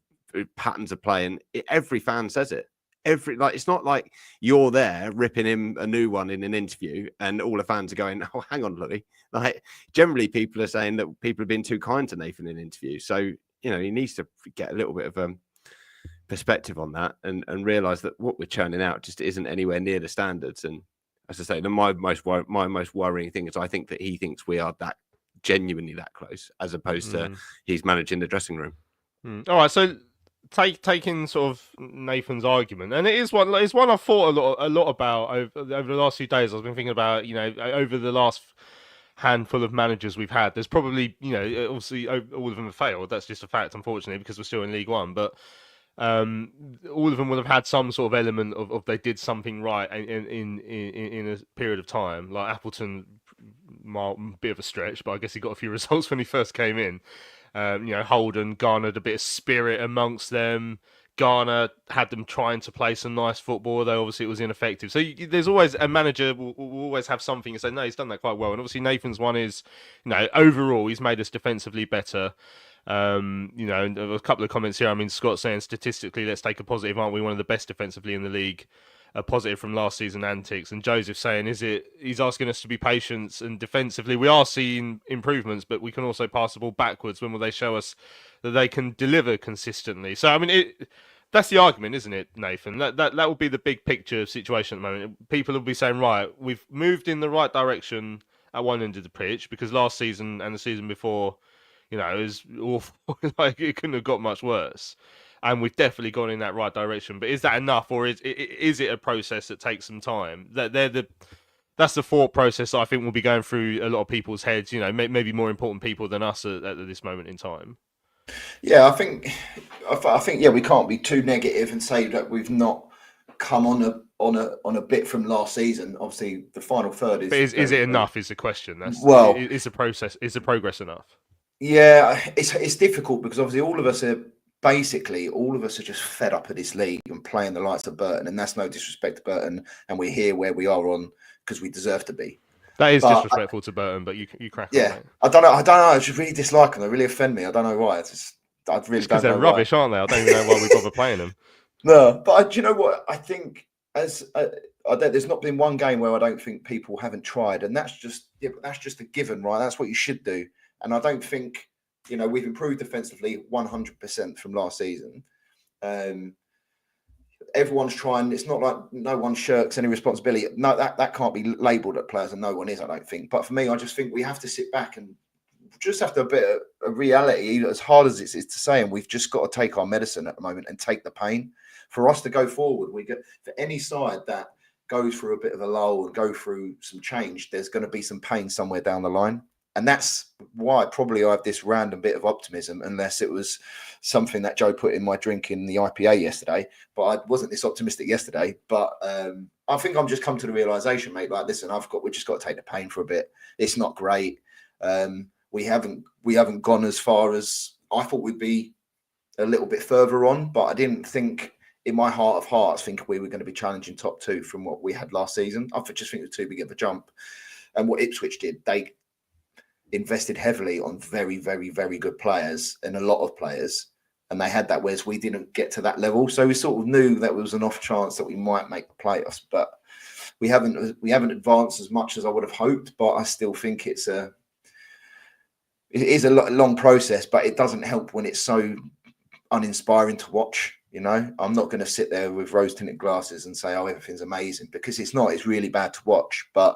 patterns of play. And every fan says it. It's not like you're there ripping him a new one in an interview and all the fans are going, oh, hang on, Louis. Generally people are saying that people have been too kind to Nathan in interviews. So, he needs to get a little bit of perspective on that and realise that what we're churning out just isn't anywhere near the standards. And as I say, my most worrying thing is I think that he thinks we are that genuinely that close, as opposed to he's managing the dressing room. All right, so taking sort of Nathan's argument, and it's one I've thought a lot about over the last few days. I've been thinking about, over the last handful of managers we've had, there's probably, obviously all of them have failed. That's just a fact, unfortunately, because we're still in League One. But all of them will have had some sort of element of they did something right in a period of time. Like Appleton, bit of a stretch, but I guess he got a few results when he first came in. Holden garnered a bit of spirit amongst them. Garner had them trying to play some nice football, though obviously it was ineffective. So there's always a manager will always have something and say, no, he's done that quite well. And obviously Nathan's one is, overall he's made us defensively better. A couple of comments here. I mean, Scott saying statistically, let's take a positive. Aren't we one of the best defensively in the league? A positive from last season antics. And Joseph saying, he's asking us to be patient, and defensively we are seeing improvements, but we can also pass the ball backwards. When will they show us that they can deliver consistently? So, I mean, that's the argument, isn't it, Nathan? That will be the big picture situation at the moment. People will be saying, right, we've moved in the right direction at one end of the pitch, because last season and the season before, it was awful. Like, it couldn't have got much worse. And we've definitely gone in that right direction. But is that enough, or is it a process that takes some time? That's the thought process that I think will be going through a lot of people's heads. Maybe more important people than us at this moment in time. Yeah, I think we can't be too negative and say that we've not come on a bit from last season. Obviously, the final third is. But is it enough? Is the question. Is the process? Is the progress enough? Yeah, it's difficult, because obviously all of us are basically all of us are just fed up of this league and playing the likes of Burton, and that's no disrespect to Burton, and we're here where we are on because we deserve to be. That is But disrespectful to Burton, but you crack on, yeah, mate. I don't know. I just really dislike them. They really offend me. I don't know why. It's just, I really Because don't they're know rubbish, why. aren't they? I don't even know why we bother playing them. No, but do you know what? I think there's not been one game where I don't think people haven't tried, and that's just a given, right? That's what you should do. And I don't think we've improved defensively 100% from last season. Everyone's trying. It's not like no one shirks any responsibility. No, that can't be labelled at players, and no one is, I don't think. But for me, I just think we have to sit back and just have to a bit of a reality, as hard as it is to say, and we've just got to take our medicine at the moment and take the pain. For us to go forward, for any side that goes through a bit of a lull and go through some change, there's going to be some pain somewhere down the line. And that's why probably I have this random bit of optimism, unless it was something that Joe put in my drink in the IPA yesterday. But I wasn't this optimistic yesterday. But I think I'm just come to the realization, mate, like, listen, we just got to take the pain for a bit. It's not great. We haven't gone as far as I thought we'd be, a little bit further on, but I didn't think in my heart of hearts think we were going to be challenging top two from what we had last season. I just think it was too big of a jump. And what Ipswich did, they invested heavily on very, very, very good players and a lot of players. And they had that, whereas we didn't get to that level. So we sort of knew that was an off chance that we might make the playoffs, but we haven't advanced as much as I would have hoped. But I still think it is a long process, but it doesn't help when it's so uninspiring to watch. I'm not going to sit there with rose-tinted glasses and say, oh, everything's amazing, because it's not. It's really bad to watch. But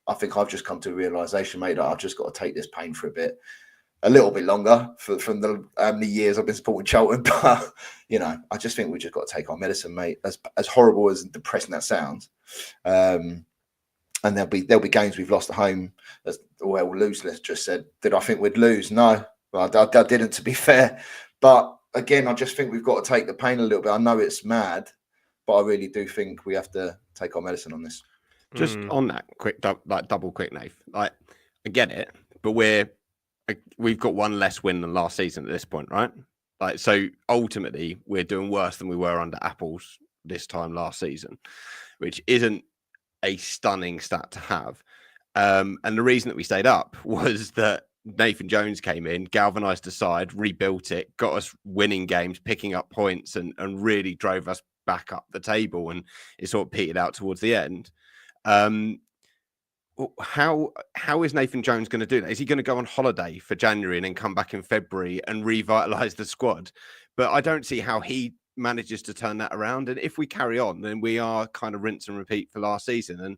I think I've just come to a realization, mate, that I've just got to take this pain for a little bit longer from the years I've been supporting Charlton. But I just think we just got to take our medicine, mate. As horrible as depressing that sounds, and there'll be games we've lost at home. We'll lose. Let's just said, did I think we'd lose? No, well, I didn't, to be fair. But again, I just think we've got to take the pain a little bit. I know it's mad, but I really do think we have to take our medicine on this. Just on that quick, double quick, Nath. I get it, but we've got one less win than last season at this point, right? So ultimately, we're doing worse than we were under Apples this time last season, which isn't a stunning stat to have. And the reason that we stayed up was that Nathan Jones came in, galvanised the side, rebuilt it, got us winning games, picking up points, and really drove us back up the table. And it sort of petered out towards the end. How is Nathan Jones going to do that? Is he going to go on holiday for January and then come back in February and revitalise the squad? But I don't see how he manages to turn that around. And if we carry on, then we are kind of rinse and repeat for last season. And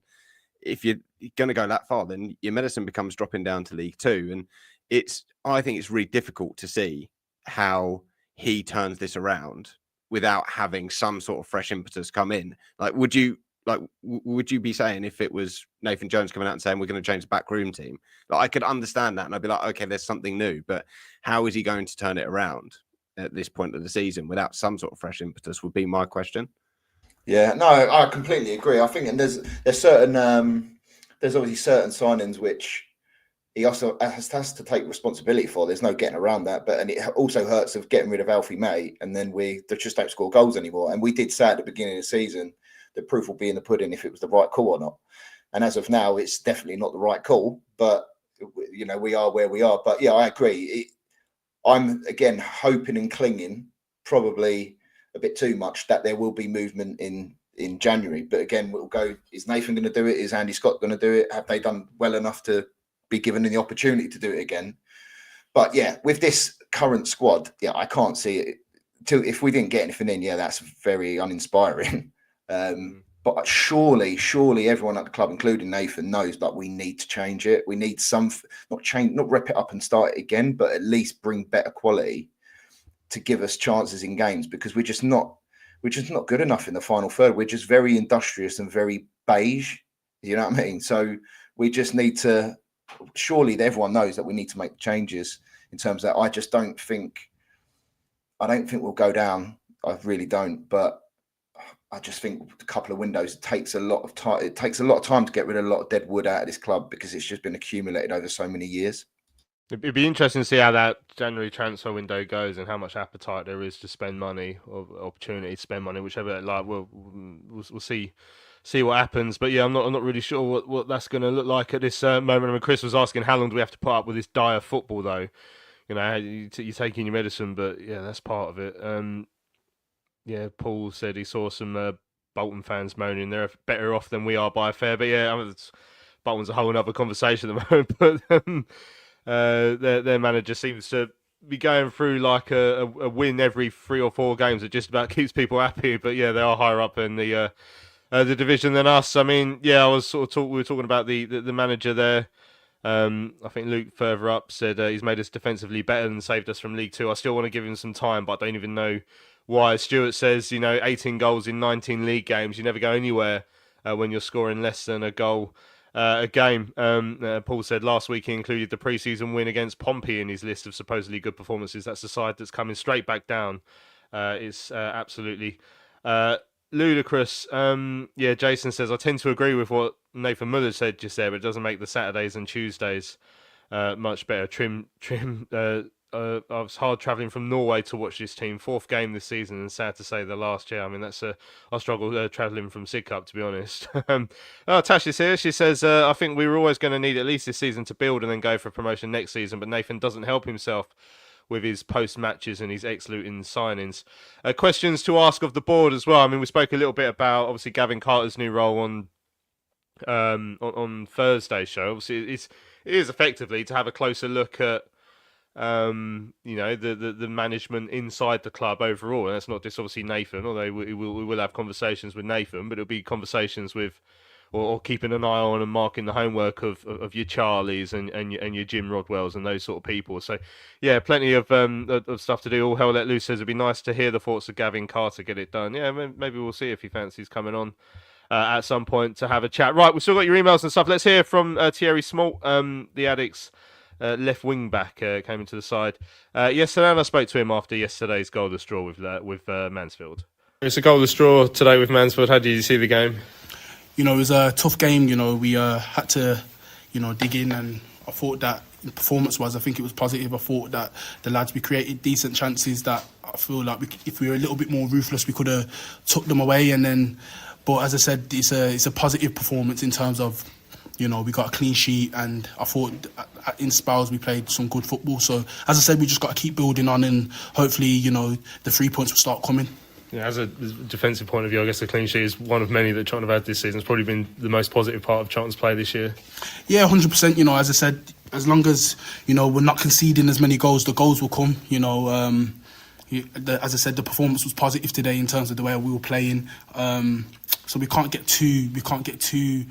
if you're going to go that far, then your medicine becomes dropping down to League Two. And I think it's really difficult to see how he turns this around without having some sort of fresh impetus come in. Would you be saying, if it was Nathan Jones coming out and saying we're going to change the backroom team, I could understand that, and I'd be like, okay, there's something new, but how is he going to turn it around at this point of the season without some sort of fresh impetus would be my question. Yeah, no, I completely agree. I think, and there's certain there's obviously certain signings which he also has to take responsibility for. There's no getting around that. And it also hurts of getting rid of Alfie May, and then they just don't score goals anymore. And we did say at the beginning of the season, the proof will be in the pudding if it was the right call or not. And as of now, it's definitely not the right call. But we are where we are. But yeah, I agree. I'm again hoping and clinging, probably a bit too much, that there will be movement in January. But again, we'll go, is Nathan going to do it? Is Andy Scott going to do it? Have they done well enough to be given the opportunity to do it again? But yeah, with this current squad, yeah, I can't see it. If we didn't get anything in, yeah, that's very uninspiring. But surely everyone at the club, including Nathan, knows that we need to change it. We need not rep it up and start it again, but at least bring better quality to give us chances in games, because we're just not good enough in the final third. We're just very industrious and very beige. You know what I mean? So we just need to, surely everyone knows that we need to make changes in terms of that. I don't think we'll go down. I really don't. But I just think a couple of windows takes a lot of time. It takes a lot of time to get rid of a lot of dead wood out of this club, because it's just been accumulated over so many years. It'd be interesting to see how that January transfer window goes and how much appetite there is to spend money or opportunity to spend money, whichever. Like we'll see what happens. But yeah, I'm not really sure what that's going to look like at this moment. I mean, Chris was asking how long do we have to put up with this dire football though. You know, you're taking your medicine, but yeah, that's part of it. Yeah, Paul said he saw some Bolton fans moaning they're better off than we are by a fair bit. Yeah, I mean, Bolton's a whole other conversation at the moment, but their manager seems to be going through like a win every 3 or 4 games. It just about keeps people happy. But yeah, they are higher up in the division than us. I mean, yeah, I was we were talking about the manager there. I think Luke further up said he's made us defensively better and saved us from League Two. I still want to give him some time, but I don't even know why. Stuart says, 18 goals in 19 league games. You never go anywhere when you're scoring less than a goal a game. Paul said last week he included the pre-season win against Pompey in his list of supposedly good performances. That's the side that's coming straight back down. It's absolutely ludicrous. Yeah, Jason says, I tend to agree with what Nathan Muller said just there, but it doesn't make the Saturdays and Tuesdays much better. I was hard travelling from Norway to watch this team. 4th game this season, and sad to say the last year. I mean, I struggled travelling from Sidcup, to be honest. Tasha's here. She says, I think we were always going to need at least this season to build and then go for promotion next season, but Nathan doesn't help himself with his post-matches and his ex-Luton signings. Questions to ask of the board as well. I mean, we spoke a little bit about, obviously, Gavin Carter's new role on Thursday's show. Obviously, it is effectively to have a closer look at the management inside the club overall. And that's not just obviously Nathan, although we will have conversations with Nathan, but it'll be conversations with or keeping an eye on and marking the homework of your Charlies and your Jim Rodwells and those sort of people. So, yeah, plenty of stuff to do. All hell let loose says it'd be nice to hear the thoughts of Gavin Carter get it done. Yeah, maybe we'll see if he fancies coming on at some point to have a chat. Right, we've still got your emails and stuff. Let's hear from Thierry Small, the Addicts left wing back, came into the side yesterday, and I spoke to him after yesterday's goalless draw with Mansfield. It's a goalless draw today with Mansfield. How did you see the game? It was a tough game. We had to, dig in, and I thought that performance-wise, I think it was positive. I thought that the lads, we created decent chances that I feel like if we were a little bit more ruthless, we could have took them away. But as I said, it's a positive performance in terms of, we got a clean sheet, and I thought in spells we played some good football. So as I said, we just got to keep building on, and hopefully, the 3 points will start coming. Yeah, as a defensive point of view, I guess the clean sheet is one of many that Charlton have had this season. It's probably been the most positive part of Charlton's play this year. Yeah, 100%. As I said, as long as, we're not conceding as many goals, the goals will come. As I said, the performance was positive today in terms of the way we were playing. So we can't get too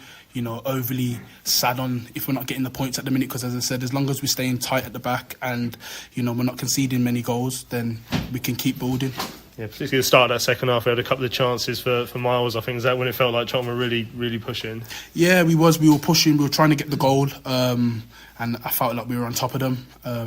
overly sad on if we're not getting the points at the minute, because as I said, as long as we're staying tight at the back and, we're not conceding many goals, then we can keep building. Yeah, particularly the start of that second half, we had a couple of chances for Miles. I think is that when it felt like Charlton were really, really pushing. Yeah, we were pushing. We were trying to get the goal, and I felt like we were on top of them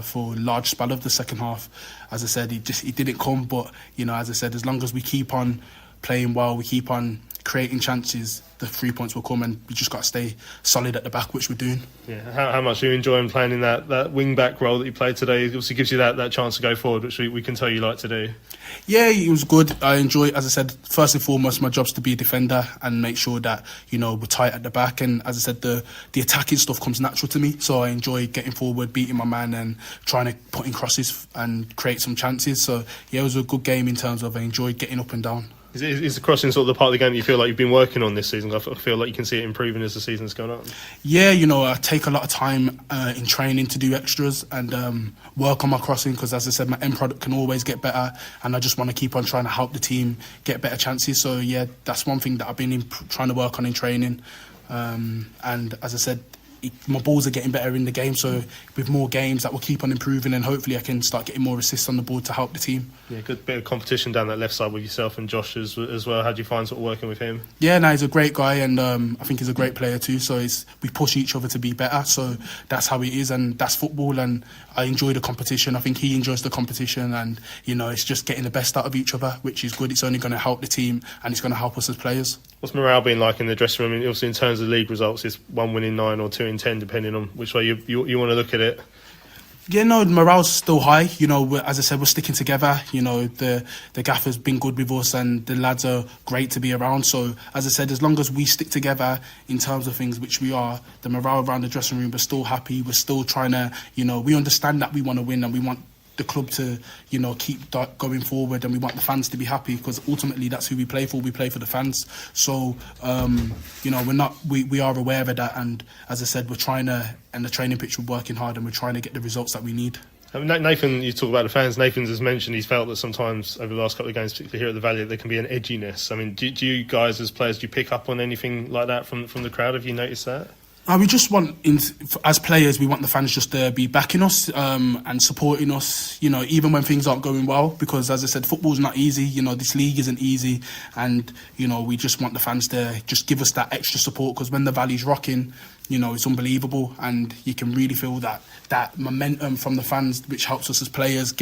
for a large spell of the second half. As I said, it didn't come, but as I said, as long as we keep on playing well, we keep on creating chances, the 3 points will come, and we just got to stay solid at the back, which we're doing. Yeah, how much are you enjoying playing in that wing back role that you played today? It obviously gives you that chance to go forward, which we can tell you like to do. Yeah, it was good. I enjoy it. As I said, first and foremost, my job's to be a defender and make sure that we're tight at the back. And as I said, the attacking stuff comes natural to me, so I enjoy getting forward, beating my man, and trying to put in crosses and create some chances. So yeah, it was a good game in terms of I enjoyed getting up and down. Is the crossing sort of the part of the game that you feel like you've been working on this season? I feel like you can see it improving as the season's gone on. Yeah, I take a lot of time in training to do extras and work on my crossing, because as I said, my end product can always get better, and I just want to keep on trying to help the team get better chances. So yeah, that's one thing that I've been trying to work on in training. And as I said, my balls are getting better in the game, so with more games that will keep on improving, and hopefully I can start getting more assists on the board to help the team. Yeah, good bit of competition down that left side with yourself and Josh as well. How do you find sort of working with him? Yeah, no, he's a great guy, and I think he's a great player too, so we push each other to be better, so that's how it is, and that's football, and I enjoy the competition. I think he enjoys the competition, and it's just getting the best out of each other, which is good. It's only going to help the team, and it's going to help us as players. What's morale been like in the dressing room? Obviously, in terms of league results, it's 1 win in 9 or 2 in 10, depending on which way you want to look at it. Yeah, no, morale's still high. You know, as I said, we're sticking together. You know, the gaffer's been good with us, and the lads are great to be around. So, as I said, as long as we stick together in terms of things, which we are, the morale around the dressing room, we're still happy. We're still trying to, you know, we understand that we want to win and we want the club to, you know, keep going forward, and we want the fans to be happy, because ultimately that's who we play for. We play for the fans. So, you know, we are aware of that, and as I said, we're trying to, and the training pitch, we're working hard, and we're trying to get the results that we need. Nathan, you talk about the fans. Nathan has mentioned he's felt that sometimes over the last couple of games, particularly here at the Valley, there can be an edginess. I mean, do you guys as players, do you pick up on anything like that from the crowd? Have you noticed that? We just want, as players, we want the fans just to be backing us and supporting us, you know, even when things aren't going well, because as I said, football's not easy, you know, this league isn't easy, and, you know, we just want the fans to just give us that extra support, because when the Valley's rocking, you know, it's unbelievable, and you can really feel that momentum from the fans, which helps us as players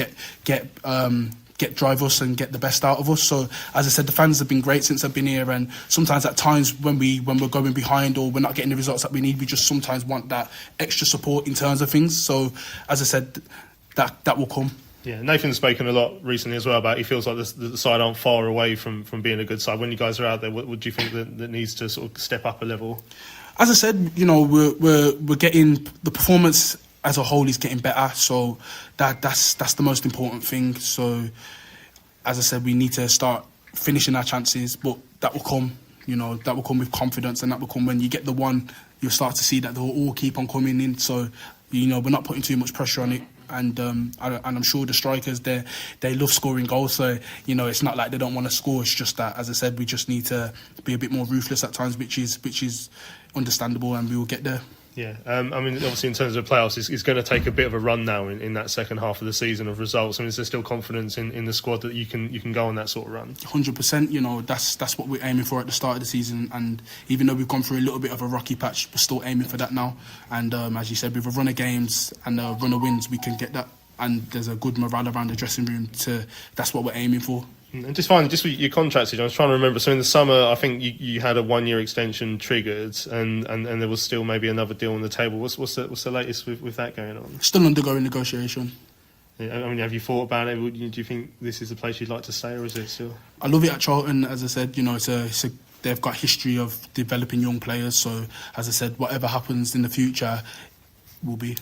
drive us and get the best out of us. So, as I said, the fans have been great since I've been here, and sometimes at times when we're going behind or we're not getting the results that we need, we just sometimes want that extra support in terms of things. So, as I said, that will come. Yeah, Nathan's spoken a lot recently as well about he feels like the side aren't far away from being a good side. When you guys are out there, what do you think that needs to sort of step up a level? As I said, you know, we're getting the performance as a whole is getting better, so that's the most important thing. So, as I said, we need to start finishing our chances, but that will come. You know, that will come with confidence, and that will come when you get the one. You'll start to see that they'll all keep on coming in. So, you know, we're not putting too much pressure on it, and I'm sure the strikers they love scoring goals. So, you know, it's not like they don't want to score. It's just that, as I said, we just need to be a bit more ruthless at times, which is understandable, and we will get there. Yeah, I mean, obviously in terms of playoffs, it's going to take a bit of a run now in that second half of the season of results. I mean, is there still confidence in the squad that you can go on that sort of run? 100%. You know, that's what we're aiming for at the start of the season. And even though we've gone through a little bit of a rocky patch, we're still aiming for that now. And as you said, with a run of games and a run of wins, we can get that. And there's a good morale around the dressing room. That's what we're aiming for. And just finally, just with your contract situation, I was trying to remember. So in the summer, I think you had a 1-year extension triggered, and there was still maybe another deal on the table. What's the latest with that going on? Still undergoing negotiation. Yeah, I mean, have you thought about it? Do you think this is a place you'd like to stay, or is it still? I love it at Charlton. As I said, you know, they've got a history of developing young players. So, as I said, whatever happens in the future will be.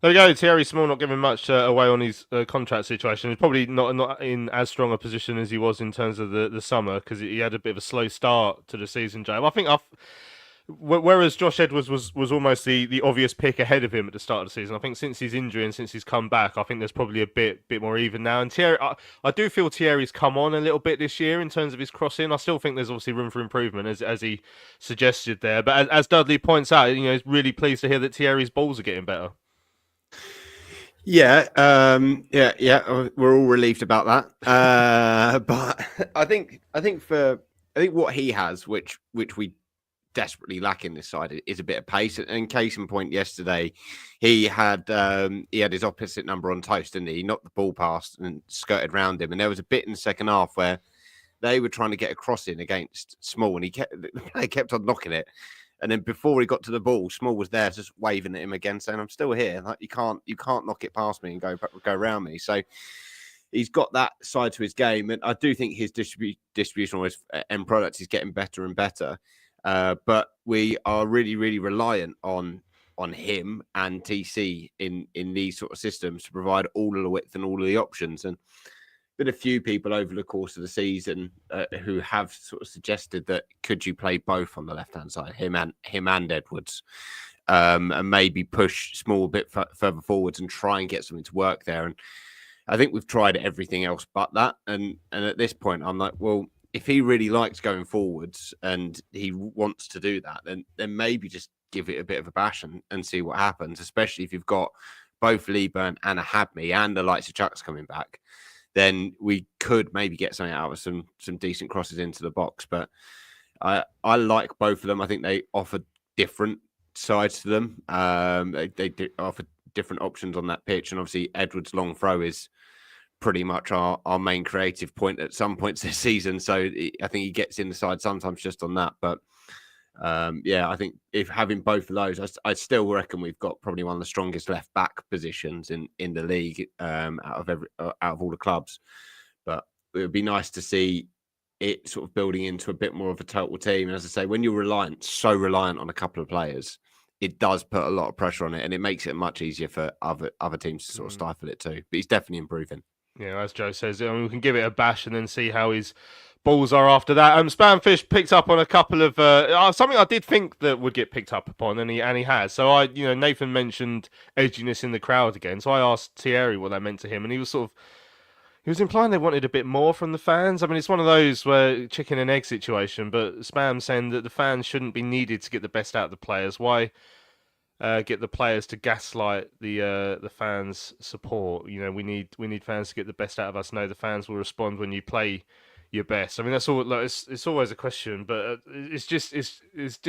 There we go. Thierry Small not giving much away on his contract situation. He's probably not in as strong a position as he was in terms of the summer, because he had a bit of a slow start to the season, Jay. I think whereas Josh Edwards was almost the obvious pick ahead of him at the start of the season, I think since his injury and since he's come back, I think there's probably a bit more even now. And Thierry, I do feel Thierry's come on a little bit this year in terms of his crossing. I still think there's obviously room for improvement, as he suggested there. But as Dudley points out, you know, he's really pleased to hear that Thierry's balls are getting better. Yeah, we're all relieved about that. But I think what he has, which we desperately lack in this side, is a bit of pace. And case in point, yesterday he had his opposite number on toast, didn't he? He knocked the ball past and skirted round him, and there was a bit in the second half where they were trying to get a cross in against Small, and the player kept on knocking it. And then before he got to the ball, Small was there just waving at him again, saying, "I'm still here. Like you can't knock it past me and go around me." So he's got that side to his game, and I do think his distribution of his end product is getting better and better. But we are really, really reliant on him and TC in these sort of systems to provide all of the width and all of the options. And been a few people over the course of the season who have sort of suggested that could you play both on the left-hand side, him and Edwards, and maybe push Small a bit further forwards and try and get something to work there. And I think we've tried everything else but that. And at this point, I'm like, well, if he really likes going forwards and he wants to do that, then maybe just give it a bit of a bash and see what happens, especially if you've got both Leeburn and a Habme and the likes of Chucks coming back. Then we could maybe get something out of some decent crosses into the box. But I like both of them. I think they offer different sides to them. They offer different options on that pitch. And obviously Edwards' long throw is pretty much our main creative point at some points this season. So I think he gets in the side sometimes just on that. But Yeah, I think if having both of those, I still reckon we've got probably one of the strongest left back positions in the league out of all the clubs. But it would be nice to see it sort of building into a bit more of a total team. And as I say, when you're so reliant on a couple of players, it does put a lot of pressure on it, and it makes it much easier for other teams to sort of stifle it too. But he's definitely improving. Yeah, as Joe says, I mean, we can give it a bash and then see how his balls are after that. Spamfish picked up on a couple of something I did think that would get picked up upon, and he has. So Nathan mentioned edginess in the crowd again. So I asked Thierry what that meant to him, and he was implying they wanted a bit more from the fans. I mean, it's one of those where chicken and egg situation, but Spam saying that the fans shouldn't be needed to get the best out of the players. Why get the players to gaslight the fans' support? We need fans to get the best out of us. No, the fans will respond when you play your best. I mean, that's all. Like, it's always a question, but it's just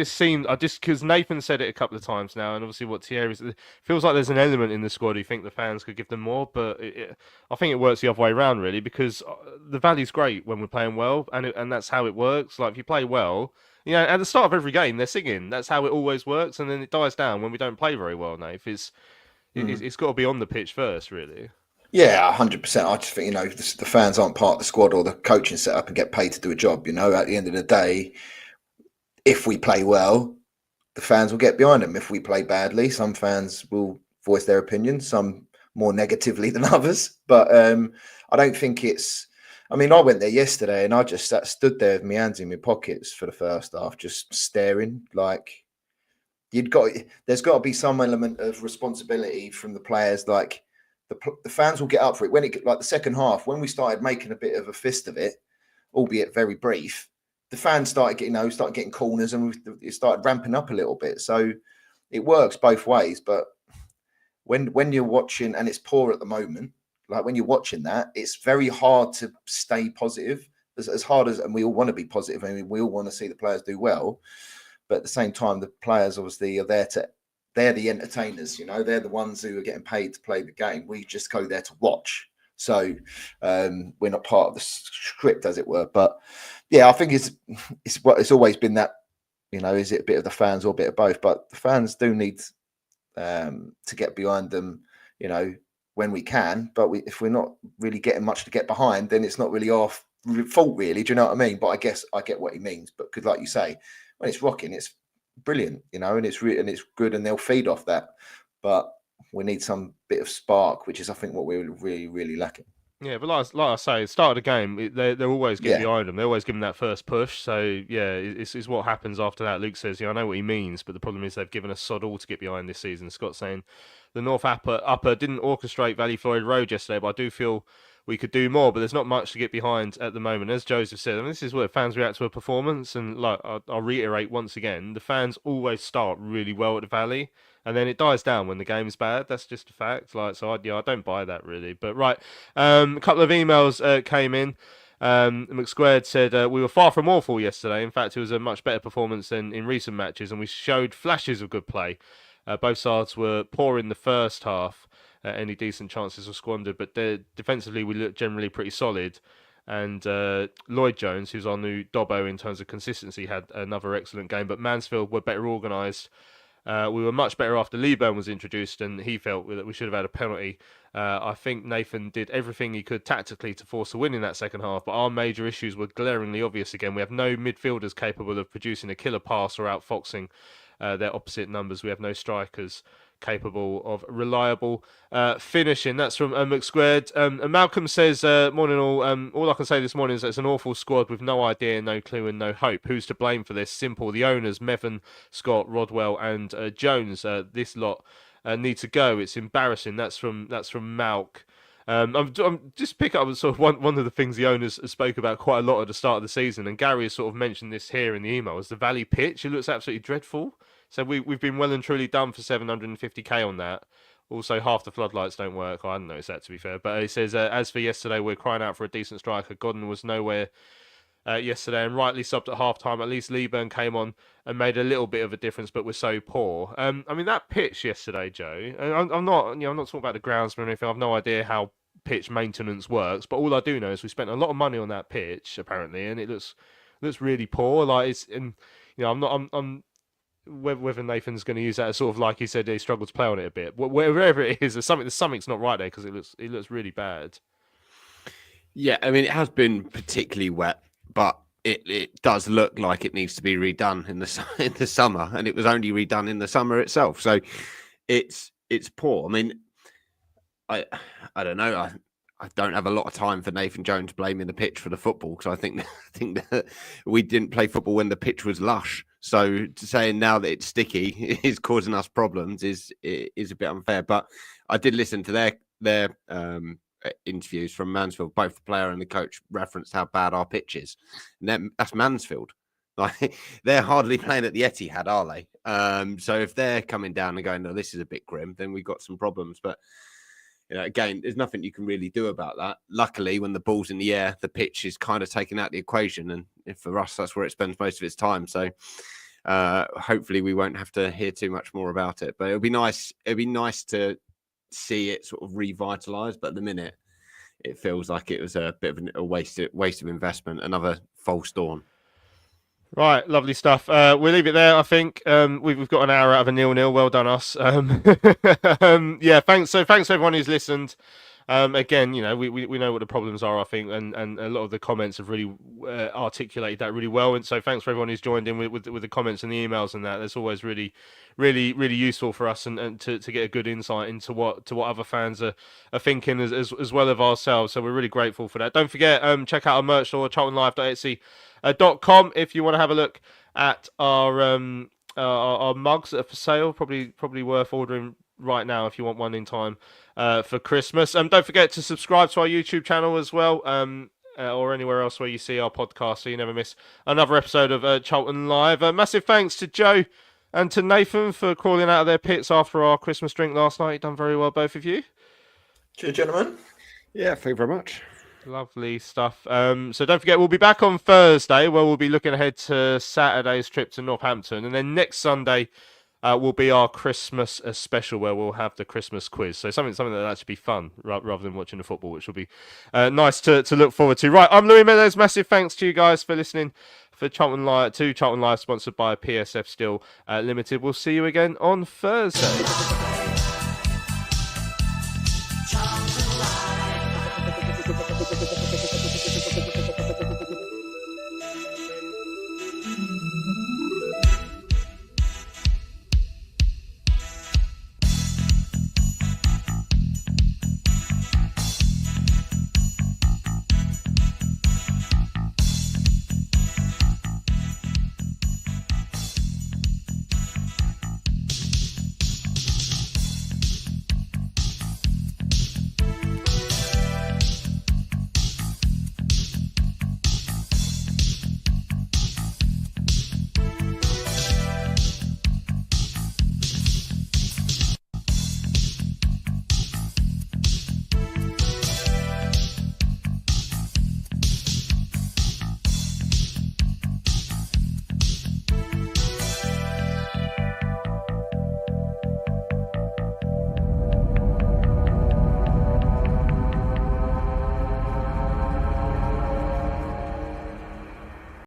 seemed because Nathan said it a couple of times now, and obviously what Thierry feels like there's an element in the squad who think the fans could give them more, but I think it works the other way around really, because the value's great when we're playing well, and that's how it works. Like if you play well, at the start of every game they're singing. That's how it always works, and then it dies down when we don't play very well. Nate, it's got to be on the pitch first, really. Yeah, 100%. I just think, the fans aren't part of the squad or the coaching setup and get paid to do a job. At the end of the day, if we play well, the fans will get behind them. If we play badly, some fans will voice their opinion, some more negatively than others. But I don't think I went there yesterday and I just stood there with my hands in my pockets for the first half, just staring. Like, there's got to be some element of responsibility from the players. Like, the fans will get up for it when like the second half, when we started making a bit of a fist of it, albeit very brief. The fans started getting corners, and it started ramping up a little bit. So it works both ways. But when you're watching, and it's poor at the moment, like when you're watching that, it's very hard to stay positive. As hard as, and we all want to be positive. I mean, we all want to see the players do well, but at the same time, the players obviously are there they're the entertainers, they're the ones who are getting paid to play the game. We just go there to watch. So we're not part of the script, as it were. But yeah, I think it's always been that, is it a bit of the fans or a bit of both? But the fans do need to get behind them, when we can. But if we're not really getting much to get behind, then it's not really our fault, really. Do you know what I mean? But I guess I get what he means. But because, like you say, when it's rocking, it's brilliant, and it's good, and they'll feed off that. But we need some bit of spark, which is, I think, what we're really, really lacking. Yeah, but like I say, at the start of the game, they're always getting behind them. They're always giving that first push. So yeah, it's what happens after that. Luke says, I know what he means, but the problem is they've given us sod all to get behind this season. Scott's saying the North Upper didn't orchestrate Valley Floyd Road yesterday, but I do feel we could do more, but there's not much to get behind at the moment. As Joseph said, this is where fans react to a performance, and like I'll reiterate once again, the fans always start really well at the Valley, and then it dies down when the game's bad. That's just a fact. I don't buy that really. But right, a couple of emails came in. McSquared said we were far from awful yesterday. In fact, it was a much better performance than in recent matches, and we showed flashes of good play. Both sides were poor in the first half. Any decent chances were squandered, but defensively we looked generally pretty solid. And Lloyd Jones, who's our new Dobbo in terms of consistency, had another excellent game. But Mansfield were better organised. We were much better after Leeburn was introduced, and he felt that we should have had a penalty. I think Nathan did everything he could tactically to force a win in that second half, but our major issues were glaringly obvious again. We have no midfielders capable of producing a killer pass or outfoxing their opposite numbers. We have no strikers capable of reliable finishing. That's from McSquared. And Malcolm says, morning all I can say this morning is that it's an awful squad with no idea, no clue and no hope. Who's to blame for this? Simple. The owners, Mevin, Scott, Rodwell and Jones. This lot need to go. It's embarrassing. That's from Malk. I'm just pick up sort of one of the things the owners spoke about quite a lot at the start of the season, and Gary has sort of mentioned this here in the email, is the Valley pitch. It looks absolutely dreadful. So we've been well and truly done for 750k on that. Also, half the floodlights don't work. I hadn't noticed that, to be fair. But he says, as for yesterday, we're crying out for a decent striker. Godden was nowhere yesterday, and rightly subbed at half-time. At least Leeburn came on and made a little bit of a difference, but we're so poor. That pitch yesterday, Joe, I'm not talking about the groundsman or anything. I've no idea how pitch maintenance works, but all I do know is we spent a lot of money on that pitch, apparently, and it looks really poor. I'm not. I'm whether Nathan's going to use that as sort of like he said he struggled to play on it a bit. Wherever it is, something's not right there because it looks really bad. Yeah, I mean, it has been particularly wet, but it does look like it needs to be redone in the summer, and it was only redone in the summer itself. So it's poor. I mean, I don't know. I don't have a lot of time for Nathan Jones blaming the pitch for the football, because I think that we didn't play football when the pitch was lush. So saying now that it's sticky is causing us problems is a bit unfair. But I did listen to their interviews from Mansfield. Both the player and the coach referenced how bad our pitch is. And that's Mansfield. Like, they're hardly playing at the Etihad, are they? So if they're coming down and going, no, this is a bit grim, then we've got some problems. But again, there's nothing you can really do about that. Luckily, when the ball's in the air, the pitch is kind of taken out of the equation, and for us, that's where it spends most of its time. So hopefully, we won't have to hear too much more about it. But it'll be nice. It'll be nice to see it sort of revitalised. But at the minute, it feels like it was a bit of a waste of investment. Another false dawn. Right, lovely stuff. We'll leave it there, I think. We've got an hour out of a 0-0. Well done, us. Yeah, thanks. So thanks to everyone who's listened. Again, we know what the problems are, I think, and a lot of the comments have really articulated that really well. And so thanks for everyone who's joined in with the comments and the emails and that. That's always really useful for us and to get a good insight into what other fans are thinking as well as ourselves. So we're really grateful for that. Don't forget, check out our merch store, charltonlive.etsy.com, if you want to have a look at our mugs that are for sale. Probably worth ordering right now if you want one in time for Christmas. Don't forget to subscribe to our YouTube channel as well, or anywhere else where you see our podcast, so you never miss another episode of Charlton Live. Massive thanks to Joe and to Nathan for crawling out of their pits after our Christmas drink last night. You've done very well, both of you. Cheers, gentlemen. Yeah, thank you very much. Lovely stuff. So don't forget, we'll be back on Thursday, where we'll be looking ahead to Saturday's trip to Northampton, and then next Sunday will be our Christmas special, where we'll have the Christmas quiz. So something that'll actually be fun rather than watching the football, which will be nice to look forward to. Right, I'm Louis Meadows. Massive thanks to you guys for listening for Charlton Live, sponsored by PSF Steel Limited. We'll see you again on Thursday. Charlton Live.